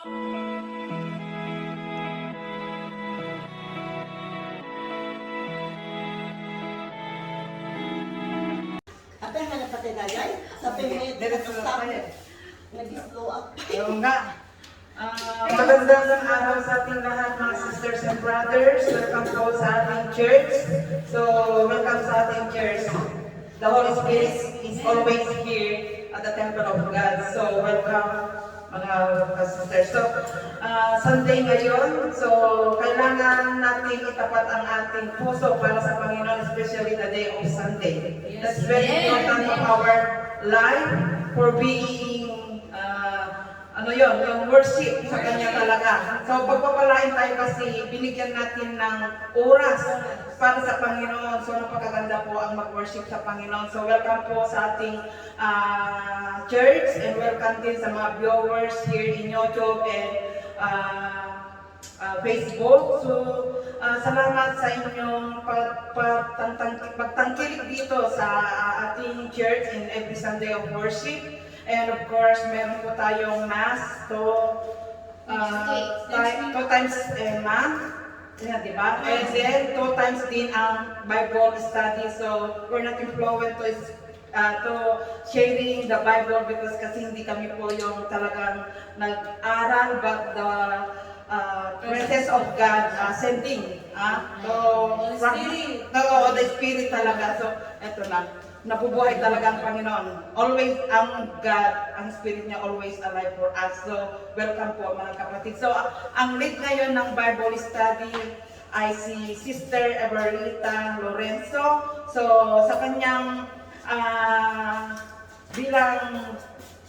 Apa yang hanya pakai gayay? Sampai may stop. Nag-slow up. Yung nga. Magandang araw sa ating lahat mga sisters and brothers. Welcome po sa ating church. So, welcome sa ating church. The Holy Spirit is always here at the temple of God. So, welcome mga sisters. So, Sunday ngayon. So, kailangan natin itapat ang ating puso para sa Panginoon, especially the day of Sunday. That's very important of our life for being yung worship sa Kanya talaga. So, pagpapalain tayo kasi binigyan natin ng oras para sa Panginoon. So, napakaganda po ang mag-worship sa Panginoon. So, welcome po sa ating church and welcome din sa mga viewers here in YouTube and Facebook. So, salamat sa inyong pagtangkilik dito sa ating church in every Sunday of worship. And of course, meron po tayong mass two times a month. Yeah, diba? And then, 2 times din ang Bible study. So, we're not influenced to sharing the Bible because kasi hindi kami po yung talagang nag-aral, but the presence of God sending. The Spirit talaga. So, eto na. Nabubuhay talaga ang Panginoon. Always ang God, ang Spirit niya always alive for us. So, welcome po mga kapatid. So, ang lead ngayon ng Bible study ay si Sister Everita Lorenzo. So, sa kanyang bilang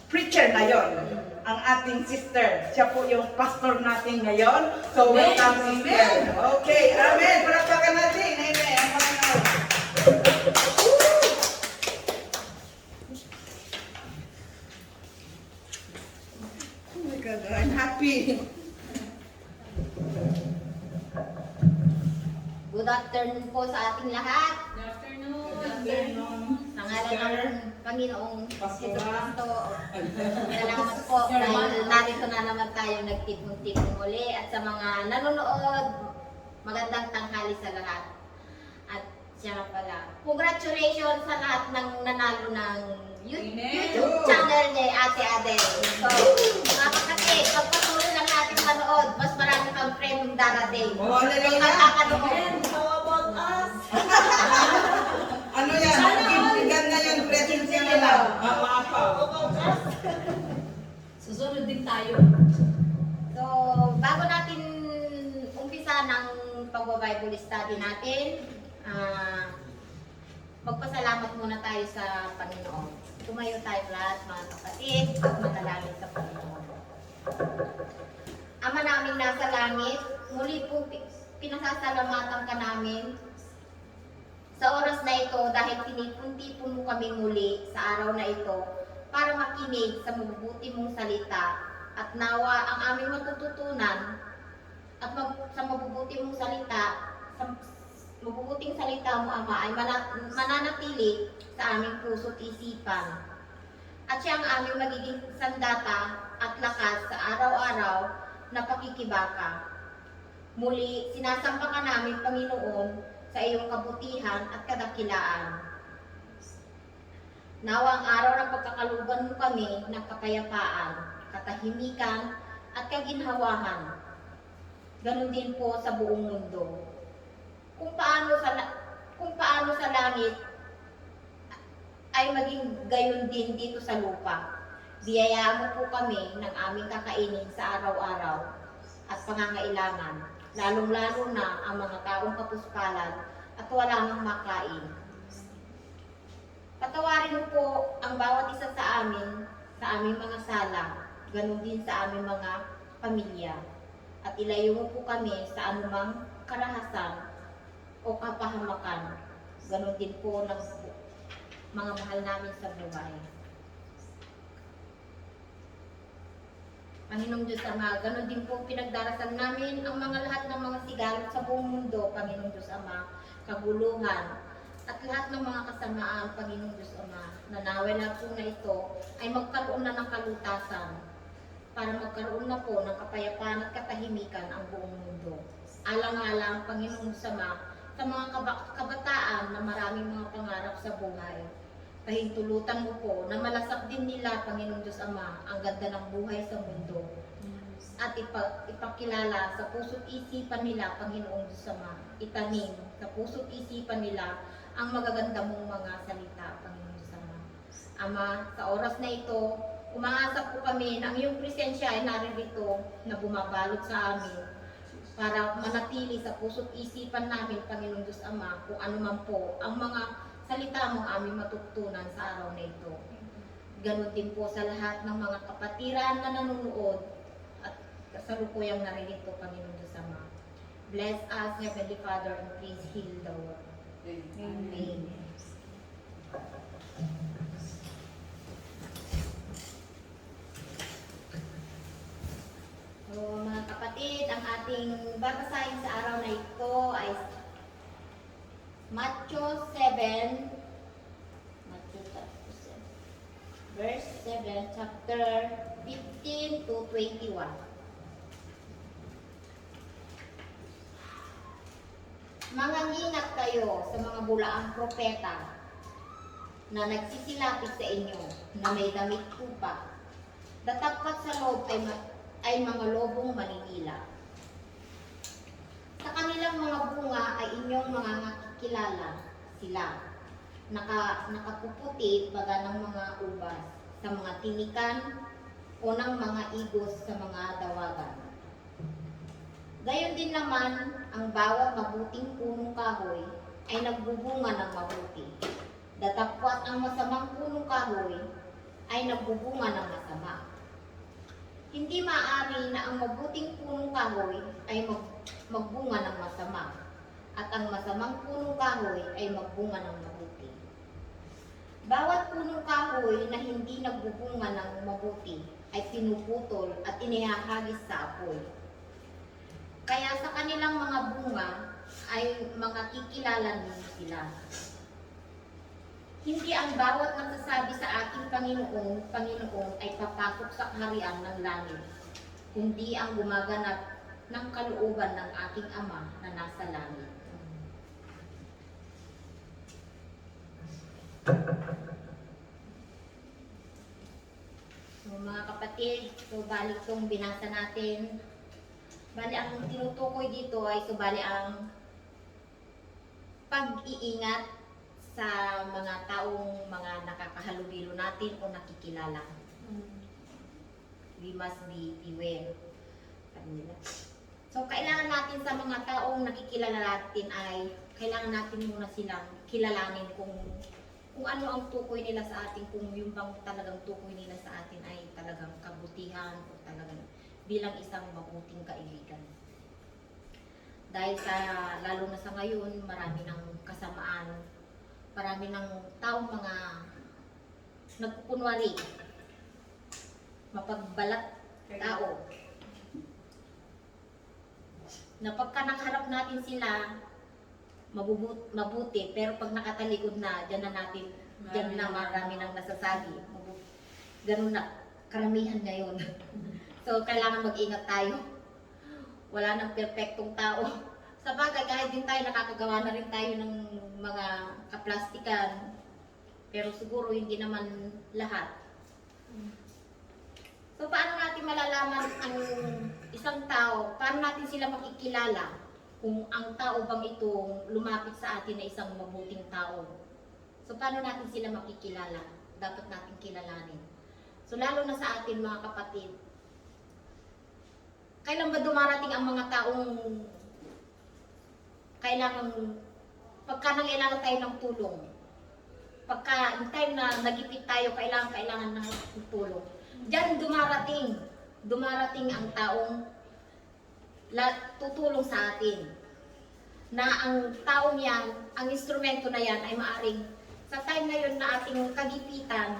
preacher ngayon, ang ating sister. Siya po yung pastor natin ngayon. So, welcome sister. Okay, amen. Palapakan natin. Amen. Ang Panginoon. I'm happy. Good afternoon po sa ating lahat. Good afternoon. Sa ngalan ng Panginoong Pasko. Kristo. Salamat po dahil narito na naman tayo nagtipon-tipon muli. At sa mga nanonood, magandang tanghali sa lahat. At siya pala, congratulations sa lahat ng nanalo ng YouTube channel ni Ate Adel. So, mga kapatid, pagpatuloy lang natin manood, mas marami pang premium darating. Oh, hallelujah. Magkakanood. How about us? Ano yan? Ganda na yung presence niya nila. Maapaw. Susunod din tayo. So, bago natin umpisa ng pag-Bible study natin, magpasalamat muna tayo sa Panginoon. Tumayo tayo lahat mga kapatid at manalangin sa Panginoon. Ama namin nasa langit, muli po pinasasalamatan ka namin sa oras na ito dahil tinipon-tipon mo kami muli sa araw na ito para makinig sa mabubuti mong salita at nawa ang aming matututunan at sa mabubuti mong salita, sa mabubuting salita mo, Ama, ay mananatili sa aming puso't isipan. At siya ang aming magiging sandata at lakas sa araw-araw na pakikibaka. Muli, sinasampa ka namin, Panginoon, sa iyong kabutihan at kadakilaan. Nawa ang araw ng pagkakaluban mo kami ng kapayapaan, katahimikan at kaginhawahan. Ganon din po sa buong mundo. Kung paano sa langit ay maging gayon din dito sa lupa. Biyayaan mo po kami ng aming kakainin sa araw-araw at pangangailangan, lalong-lalo na ang mga taong kapuspalan at wala nang makain. Patawarin mo po ang bawat isa sa aming mga sala, ganon din sa aming mga pamilya, at ilayo mo po kami sa anumang karahasan o kapahamakan, ganon din po ng mga mahal namin sa buhay. Panginoong Diyos Ama, ganon din po pinagdarasal namin ang mga lahat ng mga sigalot sa buong mundo, Panginoong Diyos Ama, kaguluhan, at lahat ng mga kasamaan, Panginoong Diyos Ama, na naway na po na ito ay magkaroon na ng kalutasan. para magkaroon na po ng kapayapaan at katahimikan ang buong mundo. Alang-alang, Panginoong Sama, sa mga kabataan na maraming mga pangarap sa buhay. Pahintulutan mo po na malasap din nila, Panginoong Diyos Ama, ang ganda ng buhay sa mundo. At ipakilala sa puso't isipan nila, Panginoong Diyos Ama, itanim sa puso't isipan nila ang magaganda mong mga salita, Panginoong Diyos Ama. Ama, sa oras na ito, umaasa po kami na ang iyong presensya ay naririto na bumabalot sa amin para manatili sa puso't isipan namin, Panginoong Diyos Ama, kung ano man po ang mga salita mong aming matutunan sa araw na ito. Ganon din po sa lahat ng mga kapatiran na nanonood at kasalukuyang naririto, Panginoong Diyos Ama. Bless us, Heavenly Father, and please heal the world. Amen. So, mga kapatid, ang ating babasahin sa araw na ito ay Matthew 7, verse 7, chapter 15 to 21. Mangangingat kayo sa mga bulaang propeta na nagsisilapit sa inyo na may damit pupa. Datapkat sa loob ay mga lobong maningila. Sa kanilang mga bunga ay inyong mga nakikilala sila. Nakapuputi baga ng mga ubas sa mga tinikan o ng mga igos sa mga dawagan. Gayon din naman, ang bawat mabuting punong kahoy ay nagbubunga ng mabuti. Datapwat ang masamang punong kahoy ay nagbubunga ng masama. Hindi maaari na ang mabuting punong kahoy ay magbunga ng masama, at ang masamang punong kahoy ay magbunga ng mabuti. Bawat punong kahoy na hindi nagbubunga ng mabuti ay pinuputol at inihahagis sa apoy. Kaya sa kanilang mga bunga ay makikilala ninyo sila. Hindi ang bawat nagsasabi sa aking Panginoon ay papasok sa kaharian ng langit, kundi ang gumaganap ng kalooban ng aking Ama na nasa langit. So, mga kapatid, bali itong binasa natin. Bali ang tinutukoy dito ay bali ang pag-iingat sa mga taong mga nakakahalubilo natin o nakikilala. We must be beware. So, kailangan natin sa mga taong nakikilala natin ay kailangan natin muna silang kilalanin kung ano ang tukoy nila sa atin, kung yung bang talagang tukoy nila sa atin ay talagang kabutihan o talagang bilang isang mabuting kaibigan. Dahil lalo na sa ngayon, marami ng kasamaan, marami ng taong mga nagkukunwari, mapagbalat tao, na pagka nakaharap natin sila, mabuti, pero pag nakatalikod na, dyan na marami nang nasasagi. Ganun na, karamihan ngayon. So, kailangan mag-ingat tayo. Wala nang perfectong tao. Sa bagay, kahit din tayo, nakakagawa na rin tayo ng mga kaplastikan. Pero siguro, hindi naman lahat. So, paano natin malalaman ang isang tao? Paano natin sila makikilala? Kung ang tao bang itong lumapit sa atin na isang mabuting tao. So, paano natin sila makikilala? Dapat natin kilalanin. So, lalo na sa atin mga kapatid, kailan ba dumarating ang mga taong pagka nangailangan tayo ng tulong? Pagka in time na nagipit tayo, kailangan ng tulong. Diyan dumarating ang taong tutulong sa atin. Na ang taong yan, ang instrumento na yan ay maaring sa time na yun na ating kagipitan,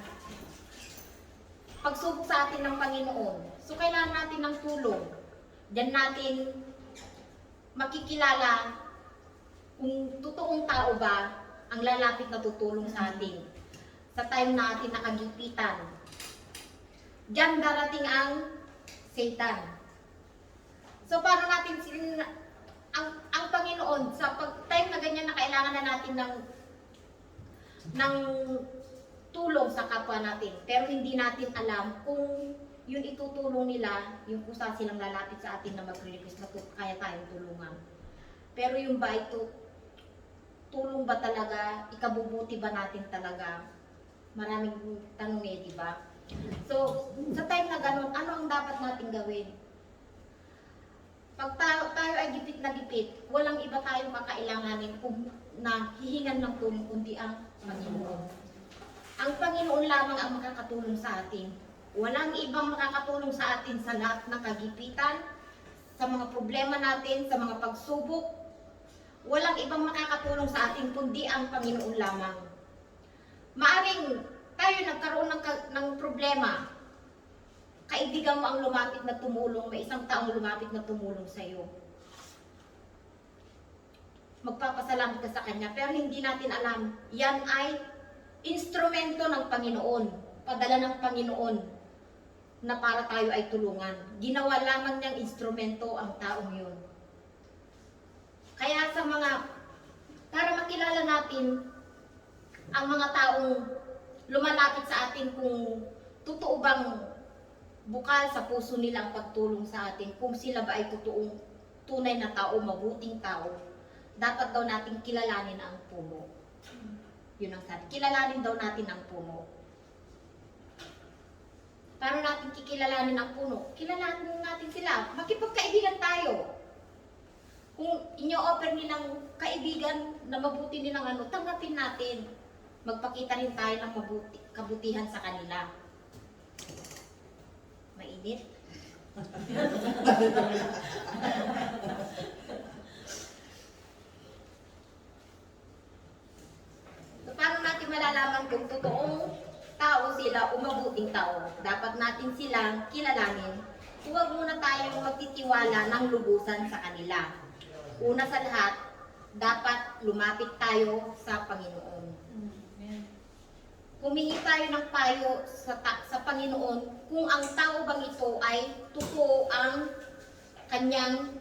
pagsubok sa atin ng Panginoon. So kailangan natin ng tulong. Diyan natin makikilala kung totoong tao ba ang lalapit na tutulong sa atin. Sa time na atin nakagipitan. Diyan darating ang Satan. So paano natin ang Panginoon sa time na ganyan na kailangan na natin ng tulong sa kapwa natin, pero hindi natin alam kung yung itutulong nila, yung kung saan silang lalapit sa atin na magre-request na kaya tayong tulungan. Pero yung ba ito, tulong ba talaga, ikabubuti ba natin talaga? Maraming tanong di ba? So, sa time na ganun, ano ang dapat natin gawin? Pag tayo ay gipit na gipit, walang iba tayong kakailanganin na hihingan ng tulong kundi ang Panginoon. Ang Panginoon lamang ang makakatulong sa atin. Walang ibang makakatulong sa atin sa lahat ng kagipitan, sa mga problema natin, sa mga pagsubok. Walang ibang makakatulong sa atin kundi ang Panginoon lamang. Maaring tayo nagkaroon ng problema, kaibigan mo ang lumapit na tumulong, may isang taong lumapit na tumulong sa iyo. Magpapasalamat ka sa kanya, pero hindi natin alam, yan ay instrumento ng Panginoon, padala ng Panginoon na para tayo ay tulungan. Ginawa lamang niyang instrumento ang taong yun. Kaya para makilala natin ang mga taong lumalapit sa atin kung totoo bang bukal sa puso nila ang pagtulong sa atin, kung sila ba ay tunay na tao, mabuting tao, dapat daw natin kilalanin ang puno. Yun ang sabi. Kilalanin daw natin ang puno. Paano natin kikilalanin ang puno? Kilalanin natin sila. Makipagkaibigan tayo. Kung inyo-offer nilang kaibigan na mabuti nilang tanggapin natin. Magpakita rin tayo ng kabutihan sa kanila. Mainit? So, paano natin malalaman kung totoong tao sila o mabuting tao? Dapat natin silang kilalanin. Huwag muna tayong magtitiwala ng lubusan sa kanila. Una sa lahat, dapat lumapit tayo sa Panginoon. Humingi tayo ng payo sa Panginoon kung ang tao bang ito ay totoo ang kanyang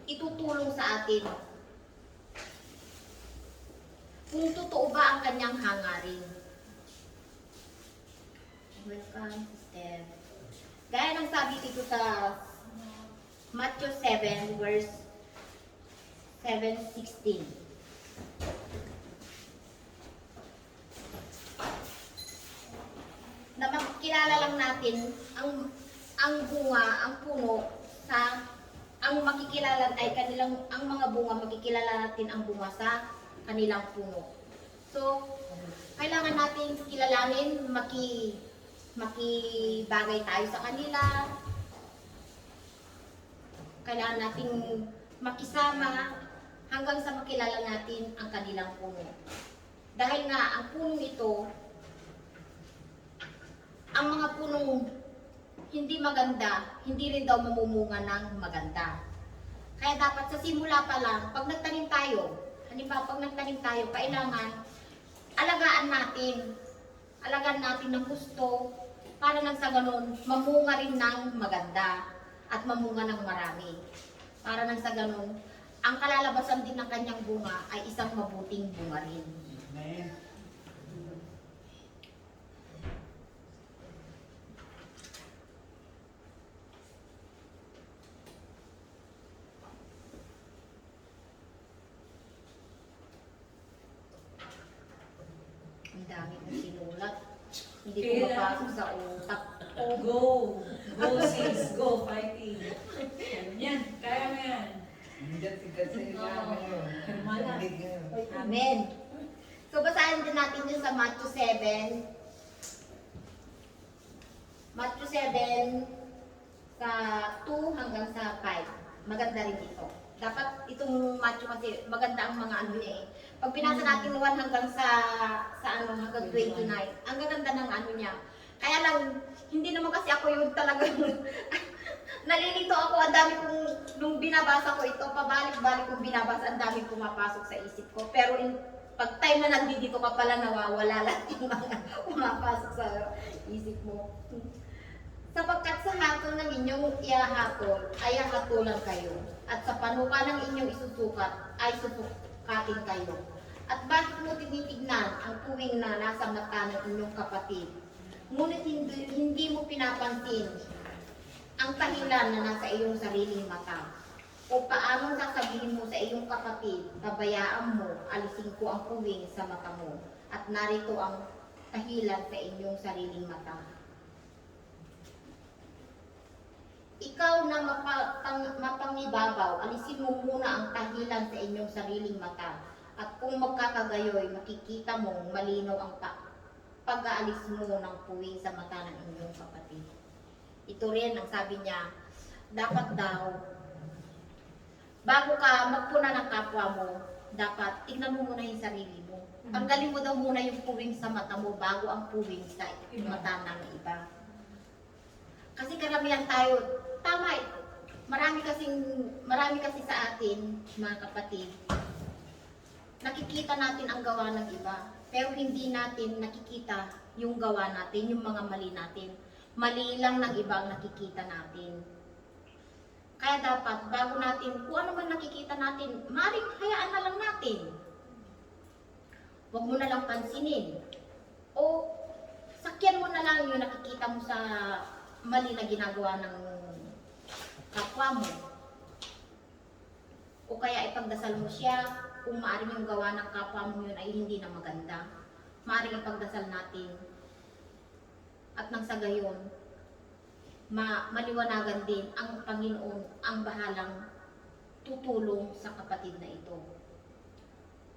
itutulong sa atin. Kung totoo ba ang kanyang hangarin. Welcome, sister. Gaya ng sabi dito sa Matthew 7, verse 7:16. Na makikilala lang natin ang bunga, ang puno ang makikilala ay ang mga bunga, makikilala natin ang bunga sa kanilang puno. So, kailangan natin kilalanin, makibagay tayo sa kanila. Kailangan natin makisama hanggang sa makilala natin ang kanilang puno. Dahil nga, ang punong ito, ang mga punong hindi maganda, hindi rin daw mamumunga ng maganda. Kaya dapat sa simula pa lang, pag nagtanim tayo, kailangan alagaan natin ng gusto, para nang sa ganun, mamunga rin ng maganda at mamunga ng marami. Para nang sa ganun, ang kalalabasan din ng kanyang bunga ay isang mabuting bunga rin. Amen. Ang dami kong sinulat. Hindi ko mapasok sa utak. Go! Go sis! Go! Fighting! Yan, kaya mo yan. Amen. So, basahin din natin yun sa Matthew 7. Matthew 7 sa 2 hanggang sa 5. Maganda rin ito. Dapat itong Matthew kasi maganda ang mga niya eh. Pag binasa natin 1 hanggang hanggang 29, ang gaganda ng niya. Kaya lang, hindi naman kasi ako yung talagang nalilito ako, ang dami kong, nung binabasa ko ito, pabalik-balik kong binabasa, ang dami pumapasok sa isip ko. Pero pag time na nandito ka pala, nawawala lang yung mga pumapasok sa isip mo. Sa ahasol ng inyong iahatol ay hahatulan kayo, at sa panuka ng inyong isusukat ay susukatin kayo. At bakit mo tinitignan ang tuwing na nasa mata ng inyong kapatid, ngunit hindi mo pinapansin ang kahilan na nasa iyong sariling mata? O paano sasabihin mo sa iyong kapatid, pabayaan mo, alisin ko ang puwing sa mata mo, at narito ang kahilan sa inyong sariling mata? Ikaw na mapangibabaw, alisin mo muna ang kahilan sa inyong sariling mata, at kung magkakagayoy, makikita mong malinaw ang pag-aalis mo ng puwing sa mata ng inyong kapatid. Ito rin ang sabi niya, dapat daw, bago ka magpuna ng kapwa mo, dapat tignan mo muna yung sarili mo. Tanggalin mo daw muna yung puwing sa mata mo bago ang puwing sa mata ng iba. Kasi karamihan tayo, tama, marami kasi sa atin, mga kapatid, nakikita natin ang gawa ng iba, pero hindi natin nakikita yung gawa natin, yung mga mali natin. Mali lang ng iba ang nakikita natin. Kaya dapat, bago natin, kung ano man nakikita natin, maaaring hayaan na lang natin. Huwag mo na lang pansinin. O, sakyan mo na lang yung nakikita mo sa mali na ginagawa ng kapwa mo. O kaya ipagdasal mo siya, kung maaaring yung gawa ng kapwa mo yun ay hindi na maganda. Maaaring ipagdasal natin. At nang sa gayon, maliwanagan din ang Panginoon ang bahalang tutulong sa kapatid na ito.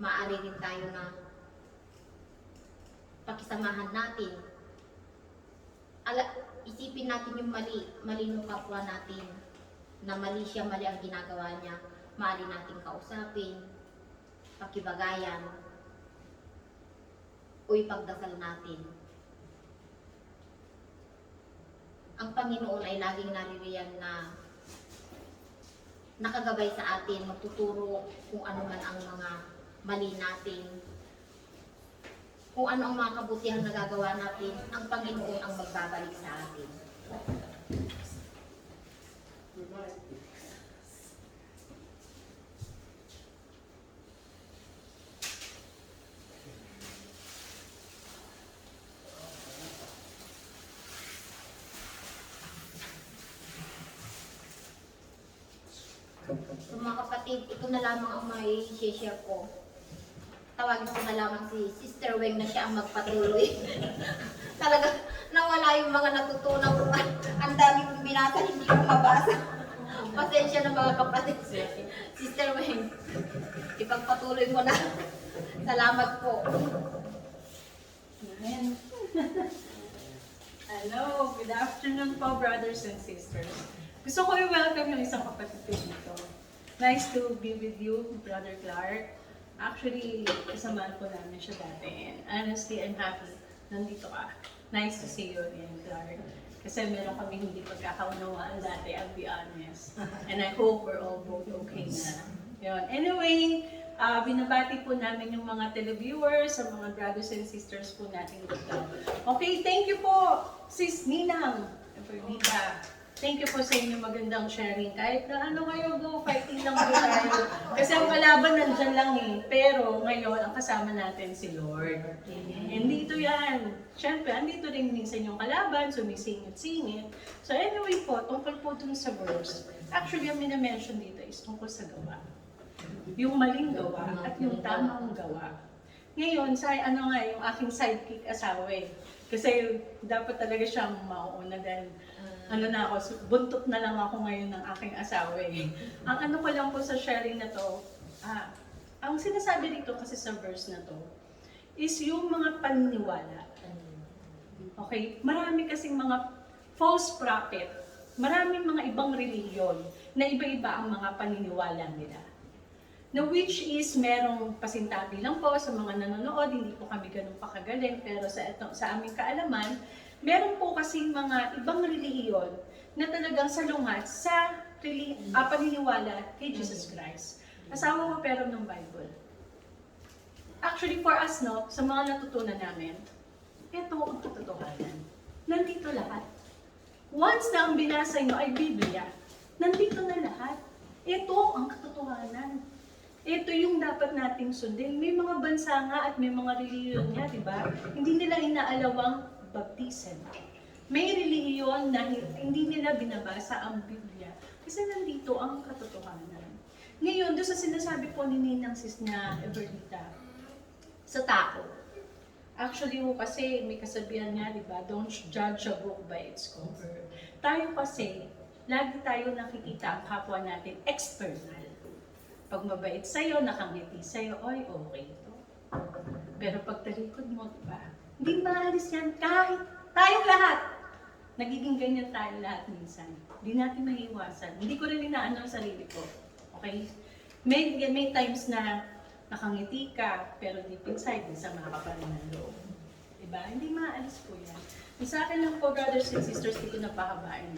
Maaari rin tayo na pakisamahan natin. Isipin natin yung mali ng kapwa natin, na mali siya, mali ang ginagawa niya. Maaari natin kausapin, pakibagayan, o ipagdasal natin. Ang Panginoon ay laging naririyan na nakagabay sa atin, magtuturo kung ano man ang mga mali natin, kung ano ang mga kabutihang nagagawa natin, ang Panginoon ang magbabalik sa atin. So mga kapatid, ito na lamang ang may share ko. Tawagin ko na lamang si Sister Weng na siya ang magpatuloy. Talaga, nawala yung mga natutunan ko. Ang dami kong binasa, hindi ko mabasa. Pasensya na mga kapatid. Sister Weng, ipagpatuloy mo na. Salamat po. Amen. Hello, good afternoon po, brothers and sisters. Gusto ko i-welcome yung isang kapatid ko dito. Nice to be with you, Brother Clark. Actually, kasamahan ko namin siya dati. And honestly, I'm happy nandito ka. Nice to see you again, Clark. Kasi meron kami hindi pagkakaunawaan dati, I'll be honest. And I hope we're all both okay na. Yun. Anyway, binabati po namin yung mga televiewers, sa mga brothers and sisters po natin dito. Okay, thank you po, Sis Ninang, Bernita. Thank you po sa inyong magandang sharing. Kahit na ano kayo, go, fighting lang po tayo. Kasi ang kalaban nandyan lang eh. Pero ngayon, ang kasama natin si Lord. And dito yan. Siyempre, andito rin minsan yung kalaban, sumisingit-singit. So anyway po, tungkol po dun sa verse. Actually, ang minamention dito is tungkol sa gawa. Yung maling gawa at yung tamang gawa. Ngayon, yung aking sidekick asawa eh. Kasi dapat talaga siyang mauuna dahil buntot na lang ako ngayon ng aking asawa eh. Ang ko lang po sa sharing na to, ang sinasabi dito kasi sa verse na to, is yung mga paniniwala. Okay? Marami kasing mga false prophet, maraming mga ibang reliyon na iba-iba ang mga paniniwala nila. Na which is merong pasintabi lang po sa mga nanonood, hindi po kami ganun pakagaling, pero sa aming kaalaman, meron po kasi mga ibang relihiyon na talagang salungat sa paniniwala kay Jesus Christ. Asawa ko pero ng Bible. Actually for us, no, sa mga natutunan namin, ito ang katotohanan. Nandito lahat. Once na ang binasa nyo ay Biblia, nandito na lahat. Ito ang katotohanan. Ito yung dapat nating sundin. May mga bansa nga at may mga reliyon nga, di ba? Hindi nila inaalawang baptism. May reliyon na hindi nila binabasa ang Biblia. Kasi nandito ang katotohanan. Ngayon, doon sa sinasabi po ni Ninang Sis na Everita, sa tao. Actually kasi may kasabihan nga, di ba? Don't judge a book by its cover. Tayo kasi, lagi tayo nakikita ang kapwa natin external. Pag mabait sa'yo, nakangiti sa'yo, oy, okay to. Pero pag talikod mo, di ba? Hindi maalis yan kahit tayong lahat. Nagiging ganyan tayo lahat minsan. Hindi natin maiiwasan. Hindi ko rin inaano ang sarili ko. Okay? May times na nakangiti ka, pero deep inside, minsan makakaparin ng loob. Diba? Hindi maalis po yan. Sa akin lang po, brothers and sisters, hindi ko napahabain.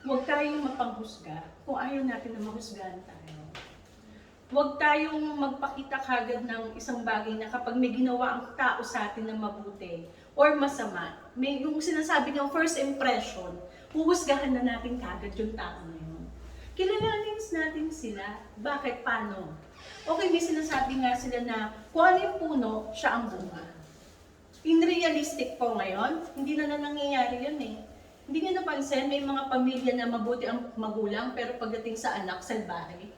Huwag tayong mapanghusga kung ayaw natin na mahusgahan tayo. Huwag tayong magpakita kagad ng isang bagay na kapag may ginawa ang tao sa atin na mabuti or masama, may yung sinasabi ng first impression, huhusgahan na natin kagad yung tao na yun. Kilalanin natin sila. Bakit? Paano? Okay, may sinasabi nga sila na kung ano yung puno, siya ang bunga. In realistic po ngayon, hindi na nangyayari yun eh. Hindi niyo napansin, may mga pamilya na mabuti ang magulang, pero pagdating sa anak, salbahe.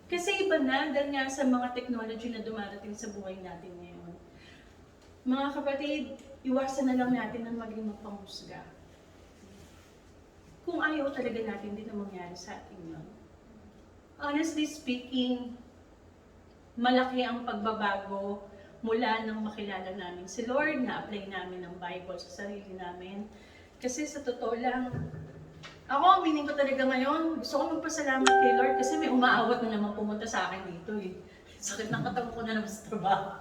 Kasi iba na, dahil nga sa mga technology na dumarating sa buhay natin ngayon. Mga kapatid, iwasan na lang natin ang maging mapanghusga. Kung ayaw talaga natin, hindi na mangyari sa atin yun. Honestly speaking, malaki ang pagbabago mula nang makilala namin si Lord, na-apply namin ang Bible sa sarili namin. Kasi sa totoo lang, ako, aminin ko talaga ngayon, gusto ko magpasalamat kay Lord kasi may umaawat na naman pumunta sa akin dito eh. Sakit ng katawan ko na naman sa trabaho.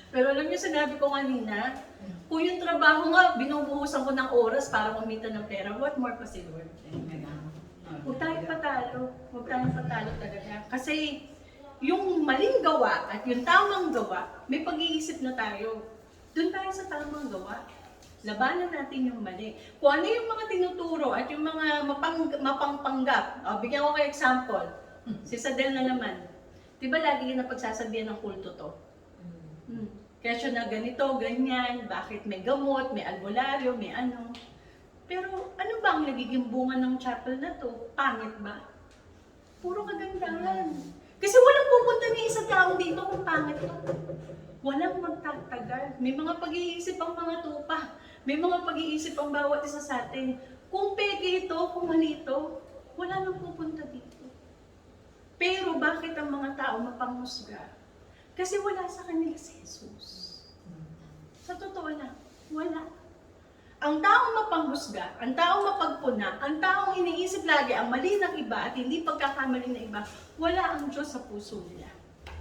Pero alam niyo, sinabi ko kanina, kung yung trabaho nga, binubuhusan ko ng oras para kumita ng pera, what more pa si Lord? Huwag tayong patalo. Huwag tayong patalo talaga. Kasi yung maling gawa at yung tamang gawa, may pag-iisip na tayo. Doon tayo sa tamang gawa. Labanan natin yung mali. Kung ano yung mga tinuturo at yung mga mapangpanggap. Bigyan ko kayo example. Si Sadel na naman. Diba lagi yung napagsasabihan ng kulto to? Kaya na ganito, ganyan, bakit may gamot, may albularyo, may ano. Pero ano ba ang nagiging bunga ng chapel na to? Pangit ba? Puro kagandahan. Kasi walang pupunta ni isang tao dito kung pangit to. Walang magtatagal. May mga pag-iisip ang mga tupa. May mga pag-iisip ang bawat isa sa atin. Kung peke ito, kung mali ito, wala nang pupunta dito. Pero bakit ang mga tao mapanghusga? Kasi wala sa kanila si Jesus. Sa totoo lang, wala. Ang taong mapanghusga, ang taong mapagpuna, ang taong iniisip lagi ang mali ng iba at hindi pagkakamali ng iba, wala ang Diyos sa puso nila.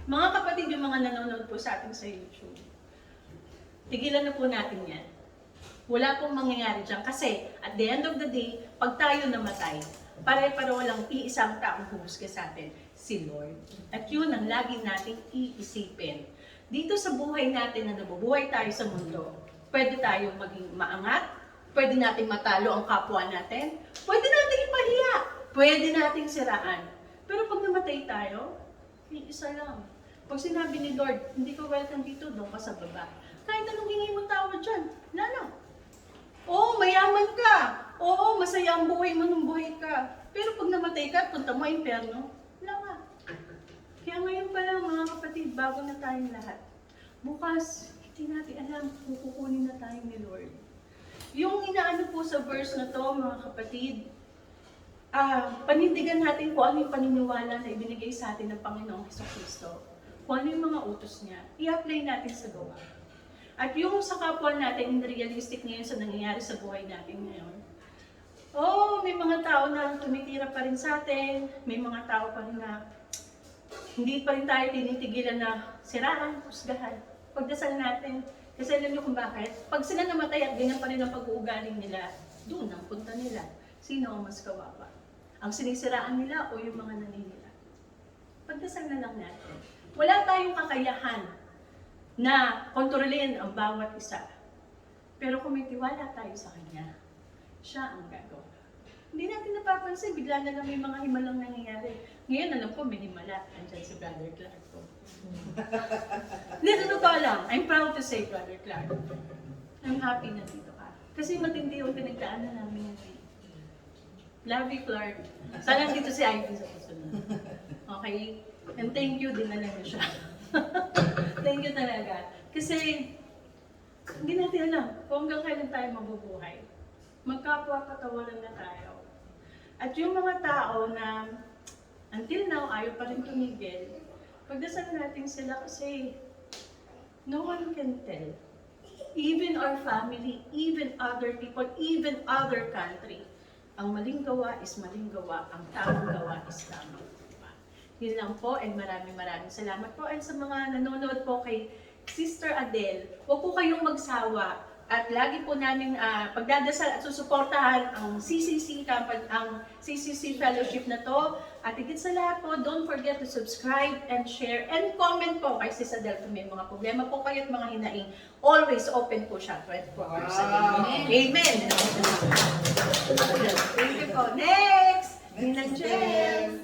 Mga kapatid, yung mga nanonood po sa atin sa YouTube, tigilan na po natin yan. Wala pong mangyayari dyan kasi at the end of the day, pag tayo namatay, pare-pareho lang iisang taong huhusga sa atin, si Lord. At yun ang lagi nating iisipin. Dito sa buhay natin na nabubuhay tayo sa mundo, pwede tayong maging maangat, pwede nating matalo ang kapwa natin, pwede nating ipahiya, pwede nating siraan. Pero pag namatay tayo, isa lang. Pag sinabi ni Lord, hindi ko welcome dito, doon ka sa baba. Kahit anong hingi mong tawad dyan, lalo. Oo, mayaman ka. Oo, masaya ang buhay mo nung buhay ka. Pero pag namatay ka, punta mo impyerno, wala ka. Kaya ngayon pa lang mga kapatid, bago na tayong lahat. Bukas, hindi natin alam kung kukunin na tayo ni Lord. Yung inaano po sa verse na to, mga kapatid, panindigan natin kung ano yung paniniwala na ibinigay sa atin ng Panginoong Jesucristo. Kung ano yung mga utos niya, i-apply natin sa gawa. At yung sa kapwa natin, realistic ngayon sa nangyayari sa buhay natin ngayon. May mga tao na tumitira pa rin sa atin, may mga tao pa rin na hindi pa rin tayo tinitigilan na siraan, husgahan. Pagdasal natin, kasi alam niyo kung bakit? Pag sila namatay at ganyan pa rin ang pag-uugaling nila, doon ang punta nila. Sino ang mas kawawa? Ang sinisiraan nila o yung mga naninira? Pagdasal na lang natin. Wala tayong kakayahan na kontrolin ang bawat isa. Pero kung may tiwala tayo sa Kanya, siya ang gagawa. Hindi natin napapansin, bigla na lang may mga himalang nangyayari. Ngayon, alam ko, may himala. Andyan si Brother Clark ko. Hindi, totoo lang. I'm proud to say, Brother Clark. I'm happy na dito ka. Kasi matindi yung pinagdaanan namin ngayon. Love you, Clark. Sana dito si Ivy sa susunod. Okay? And thank you din na lang siya. Thank you talaga. Kasi, hindi natin alam kung hanggang kailan tayo mabubuhay. Magkapwa-katawanan na tayo. At yung mga tao na until now ayaw pa rin tumigil, pagdasal natin sila kasi no one can tell. Even our family, even other people, even other country. Ang maling gawa is maling gawa, ang tamang gawa is tamang gawa. Yun lang po, and maraming salamat po. And sa mga nanonood po kay Sister Adele, huwag po kayong magsawa. At lagi po namin pagdadasal at susuportahan ang CCC ang CCC Fellowship na to. At higit sa lahat po, don't forget to subscribe and share and comment po kay Sis Adele kung may mga problema po kayo at mga hinaing. Always open po siya 24 hours a day. Amen! Thank you po. Next! Ninang Jen!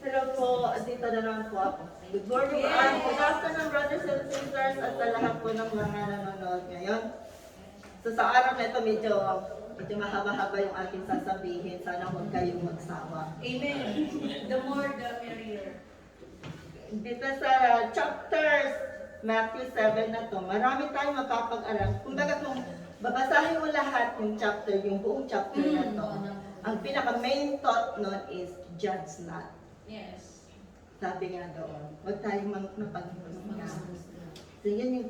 Hello po, dito na naman po ako. Good morning, good afternoon, brothers and sisters, at sa lahat po ng mga nanonood ngayon. So sa araw na ito, medyo mahaba-haba yung aking sasabihin. Sana huwag kayong magsawa. Amen! The more, the merrier. Dito sa chapters Matthew 7 na to, marami tayong mapapag-aral. Kumbaga kung babasahin mo lahat yung chapter, yung buong chapter na to, ang pinaka-main thought nun is, judge not. Yes. Sabi nga doon, huwag tayong mapaghihinga. So yun yung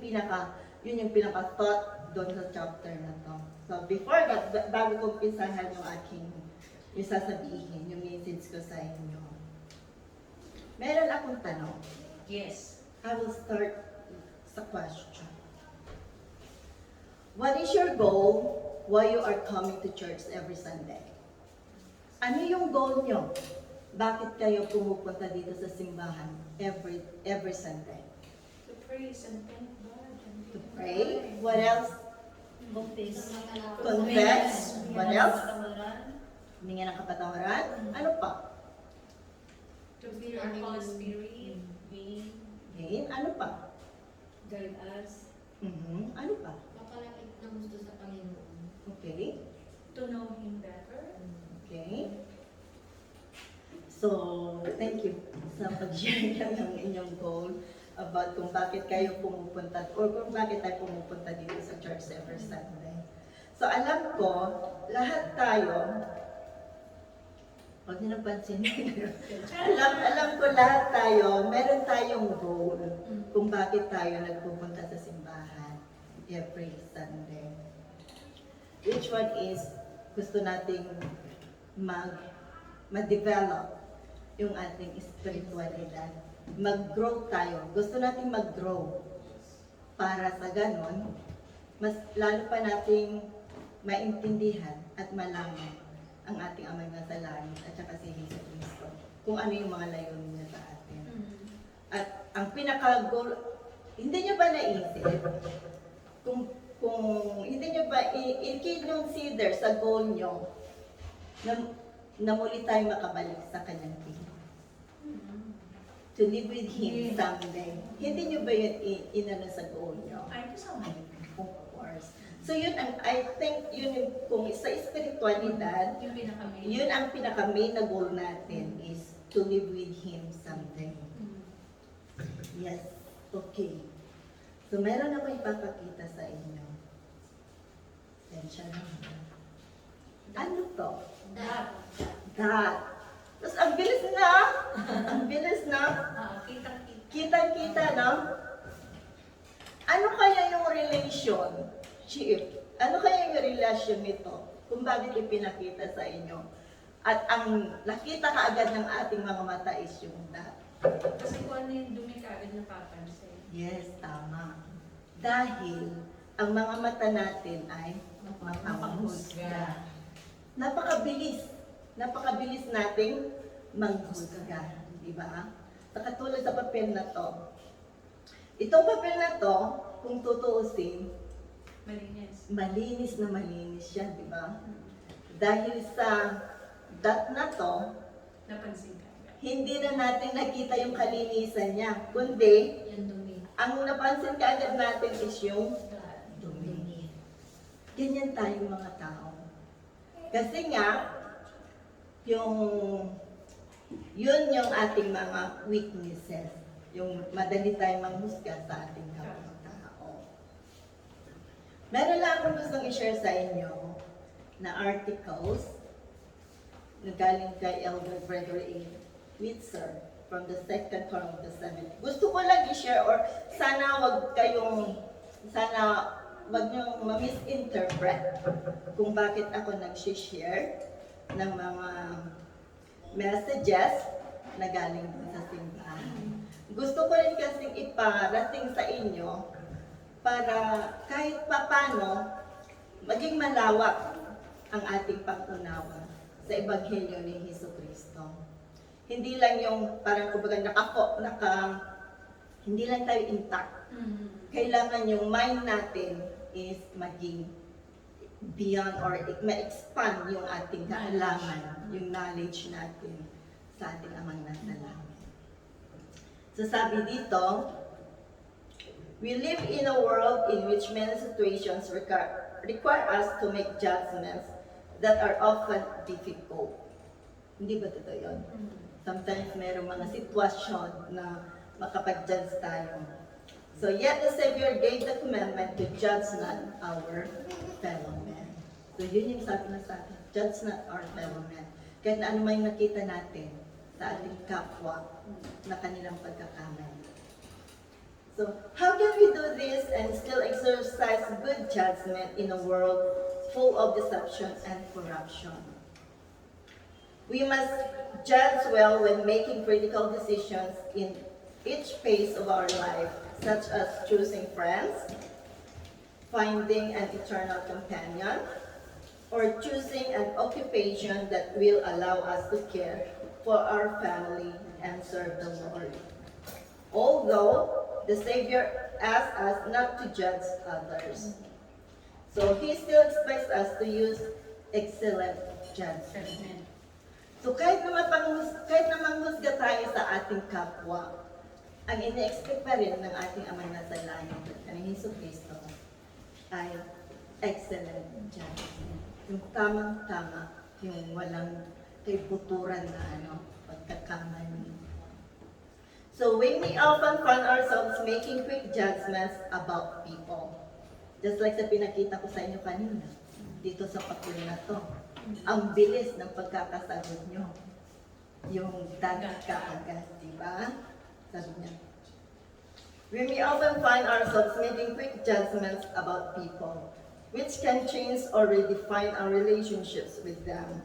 pinaka-thought doon sa chapter na to. So before that, bago ko umpisahan yung sasabihin, yung message ko sa inyo, meron akong tanong. Yes. I will start sa question. What is your goal while you are coming to church every Sunday? Ano yung goal nyo? Bakit kayo pumupunta dito sa simbahan every Sunday? To praise and thank God. To pray? What else? Confess. Confess? What else? Humingi ng kapatawaran? Ano pa? To feel our Holy Spirit being Okay, ano pa? guide us. Ano pa? Makalapit na gusto sa Panginoon. Okay. To know Him better. Okay. So, thank you sa pag-share ng inyong goal about kung bakit kayo pumupunta or kung bakit tayo pumupunta dito sa church every Sunday. So, alam ko, lahat tayo, huwag niyo napansin. alam ko lahat tayo, meron tayong goal kung bakit tayo nagpupunta sa simbahan every Sunday. Which one is gusto nating ma-develop yung ating spiritualidad. Mag-grow tayo. Gusto nating mag-grow para sa ganon, mas lalo pa nating maintindihan at malaman ang ating Amang nasa langit at saka si Jesus Cristo kung ano yung mga layunin niya sa atin. At ang pinaka-goal, hindi niyo ba naisip kung hindi niyo ba i-consider sa goal niyo na muli tayo makabalik sa kanyang kingdom? To live with Him someday. Hindi niyo ba yun inano sa goal niyo? Ay, kasama. Of course. So yun, I think yun yung, kung sa spiritualidad, Yung pinaka-main. yun ang pinaka-main na goal natin is to live with Him someday. Yes. Okay. So meron ako ipapakita sa inyo. Tensya naman. Ano to? That. That. Tapos ang bilis na. Ang bilis na. Kitang-kita. Kitang-kita, no? Ano kaya yung relation? Ano kaya yung relasyon nito? Kung bakit ipinakita sa inyo? At ang nakita kaagad ng ating mga mata is yung that. Kasi kung ano yung dumi ka agad napapansin. Yes, tama. Dahil ang mga mata natin ay mapanghusga. Napakabilis. Napakabilis nating manghusga. Di ba? sa katulad sa papel na to. Itong papel na to, kung tutuusin, Malinis. malinis siya, di ba? Dahil sa dot na to, Napansin ka. hindi na natin nakita yung kalinisan niya, kundi Yan dumi. ang napansin kaagad natin is yung dumi. Ganyan tayong mga tao. Kasi nga, yun yung ating mga weaknesses. Yung madali tayong manghusga sa ating kapwa-tao. Meron lang akong gustong i-share sa inyo na articles na galing kay Elder Gregory A. Witzer from the second term of the 70. Gusto ko lang i-share or sana wag niyong ma-misinterpret kung bakit ako nag-share ng mga messages na galing dun sa simbahan. Gusto ko rin kasing iparating sa inyo para kahit papano maging malawak ang ating pag-unawa sa Ebanghelyo ni Jesucristo. Hindi lang yung parang kumbaga hindi lang tayo intact. Kailangan yung mind natin is maging beyond or ma-expand yung ating kaalaman, yung knowledge natin sa ating Amang nasa langit. So sabi dito, we live in a world in which many situations require us to make judgments that are often difficult. Hindi ba totoo yun? Sometimes mayroong mga sitwasyon na makapag-judge tayo. So yet the Savior gave the commandment to judge not our fellow men. So yun yung sabi na sa atin, judge not our fellow men. Kahit na ano may nakita natin sa ating kapwa na kanilang pagkakamali. So how can we do this and still exercise good judgment in a world full of deception and corruption? We must judge well when making critical decisions in each phase of our life, such as choosing friends, finding an eternal companion, or choosing an occupation that will allow us to care for our family and serve the Lord. Although the Savior asks us not to judge others, so He still expects us to use excellent judgment. So kahit na manghusga tayo sa ating kapwa, ang ine-expect pa rin ng ating Amang nasa langit, ang Jesucristo, ay excellent judgment. Yung tamang-tama, yung walang kaibuturan na pagkakamali. So when we often find ourselves making quick judgments about people, just like sa pinakita ko sa inyo kanina, dito sa papel na to, ang bilis ng pagkakasagot nyo. Yung dagat ka agad, di ba? Sabi niya. When we often find ourselves making quick judgments about people, which can change or redefine our relationships with them.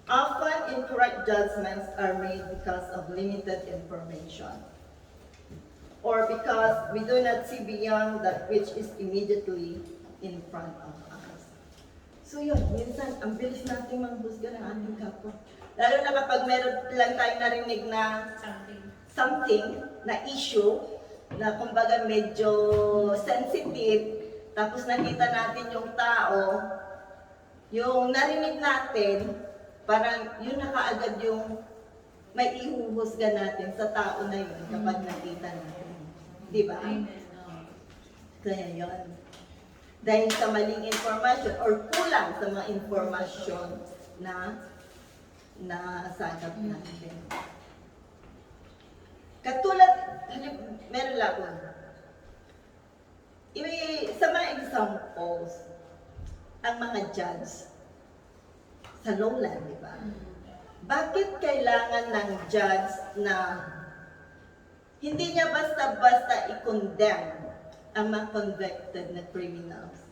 Often incorrect judgments are made because of limited information, or because we do not see beyond that which is immediately in front of us. So yun, minsan, ang bilis natin manghusga ng ating kapwa. Lalo na kapag meron lang tayong narinig na something na issue, na kumbaga medyo sensitive, tapos nakita natin yung tao, yung narinig natin, parang yun na kaagad yung may ihuhusga natin sa tao na yun kapag nakita natin. Di ba? Kaya yun. Dahil sa maling informasyon or kulang sa mga informasyon na nasagap natin. Katulad, meron lang ako. Sa mga examples, ang mga judge sa lowland, di ba? Bakit kailangan ng judge na hindi niya basta-basta i-condemn ang mga convicted na criminals?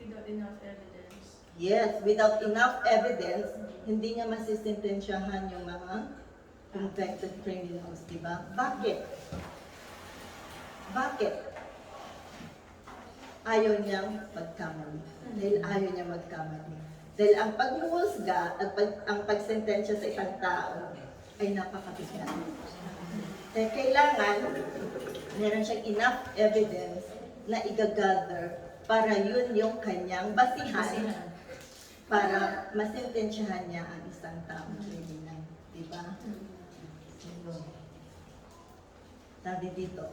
Without enough evidence. Yes, without enough evidence, hindi niya masisintensyahan yung mga convicted criminals, di ba? Bakit? Bakit? Ayaw niyang magkamali. Dahil ayaw niya magkamali. Dahil ang paghuhusga at ang pagsentensya sa isang tao ay napakabigat. Kaya kailangan meron siyang enough evidence na igagather para yun yung kanyang basihan para masintensyahan niya ang isang taong kriminal. Diba? Sabi dito,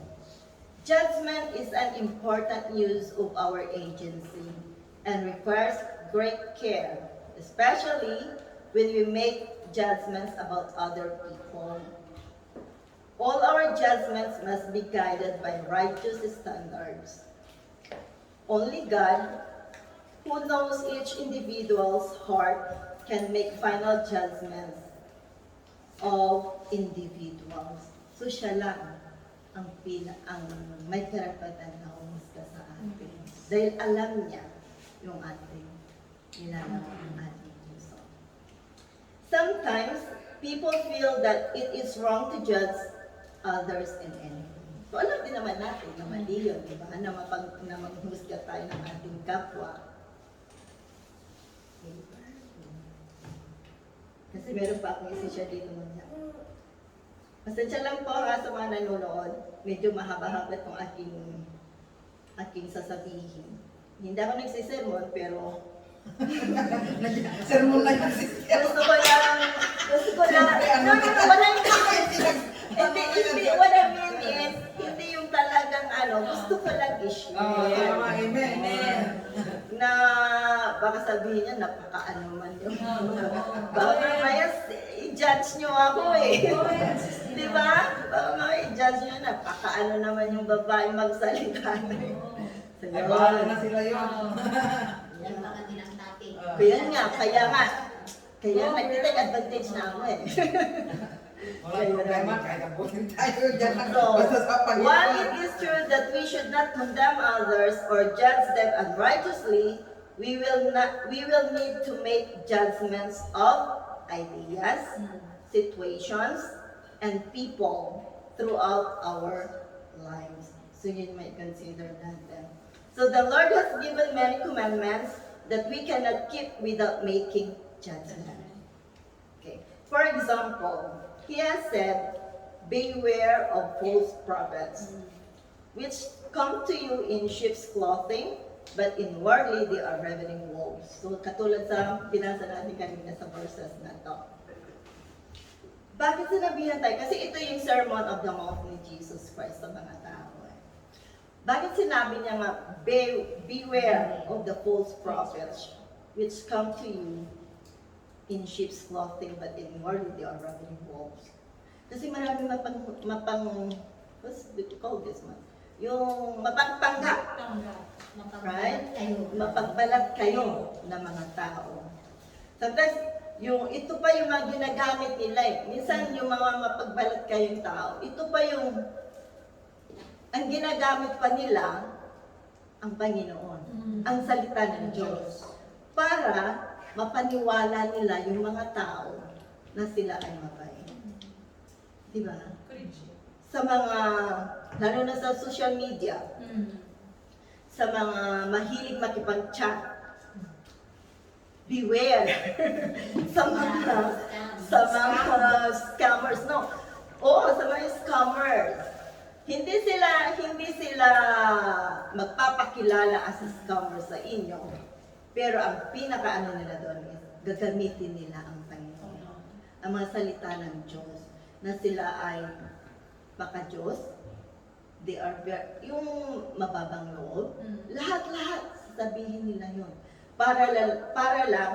judgment is an important use of our agency and requires great care, especially when we make judgments about other people. All our judgments must be guided by righteous standards. Only God, who knows each individual's heart, can make final judgments of individuals. So siya lang ang may karapatan na umusga sa atin. Dahil alam niya yung ating nilalaro ng ating puso. Sometimes, people feel that it is wrong to judge others in anything. So alam din naman natin na mali yun, di ba? Na maghusga tayo ng ating kapwa. Kasi meron pa akong isa siya dito muna. Pasensya lang po ha sa mga nanonood. Medyo mahaba-haba itong aking sasabihin. Hindi ako nagsisermon, pero Sermon na yung sister. gusto ko lang, wala yung hindi, what I mean is, hindi yung talagang gusto ko lang issue. Amen. Na baka sabihin niya, napaka-ano man yung baka mamaya i-judge niyo ako eh. Di ba? Baka mamaya i-judge niyo, napaka-ano naman yung babae magsalita. So, Ay, bahala na sila yun. Yan baka nilang topic. Kaya nag-take advantage na ako eh. Wala problema, kahit abutin tayo dyan lang. So, Basta sa pagiging. while it is true that we should not condemn others or judge them unrighteously, we will need to make judgments of ideas, situations, and people throughout our lives. So yun may consider natin. So the Lord has given many commandments that we cannot keep without making judgment. Okay. For example, He has said, beware of false prophets, which come to you in sheep's clothing, but inwardly they are ravening wolves. So katulad sa binasa natin kanina sa verses na to. Bakit sinabihan tayo? Kasi ito yung Sermon of the Mount ni Jesus Christ sa mga tao. Bakit sinabi niya nga, beware of the false prophets, which come to you in sheep's clothing, but inwardly they are ravening wolves. Kasi marami what's it called this one? Yung mapagpanggap. Right? Mapagbalat kayo ng mga tao. Sometimes, ito pa yung mga ginagamit nila eh. Minsan yung mga mapagbalat kayong tao, ito pa yung ang ginagamit pa nila ang Panginoon, ang salita ng Diyos, para mapaniwala nila yung mga tao na sila ay mabait. Diba? Sa mga, lalo na sa social media, sa mga mahilig makipag-chat, beware sa mga scammers, no? Oo, sa mga scammers. Hindi sila magpapakilala as a scammer sa inyo. Pero ang pinakaano nila doon is gagamitin nila ang Panginoon. Ang mga salita ng Diyos na sila ay maka-Diyos. They are yung mababang loob. Lahat-lahat sasabihin nila yun. Para lang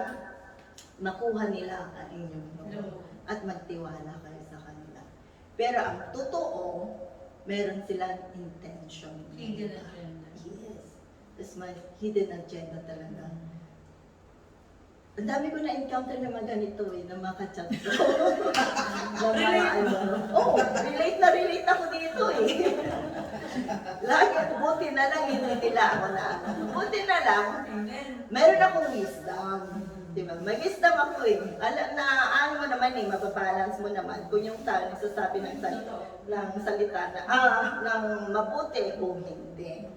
makuha nila ang inyong loob at magtiwala kayo sa kanila. Pero ang totoo, meron silang intention. Hidden agenda. Yes. That's my hidden agenda talaga. Ang dami ko na-encounter na mga ganito eh, na mga ka-chat ko. Relate ako dito eh. Lagi, buti na lang, hindi nila ako na. Buti na lang, meron akong wisdom. Diba? May wisdom ako eh. Alam na, ano mo naman eh, mababalance mo naman kung yung tao nagsasabi ng salita na, ng mabuti o hindi.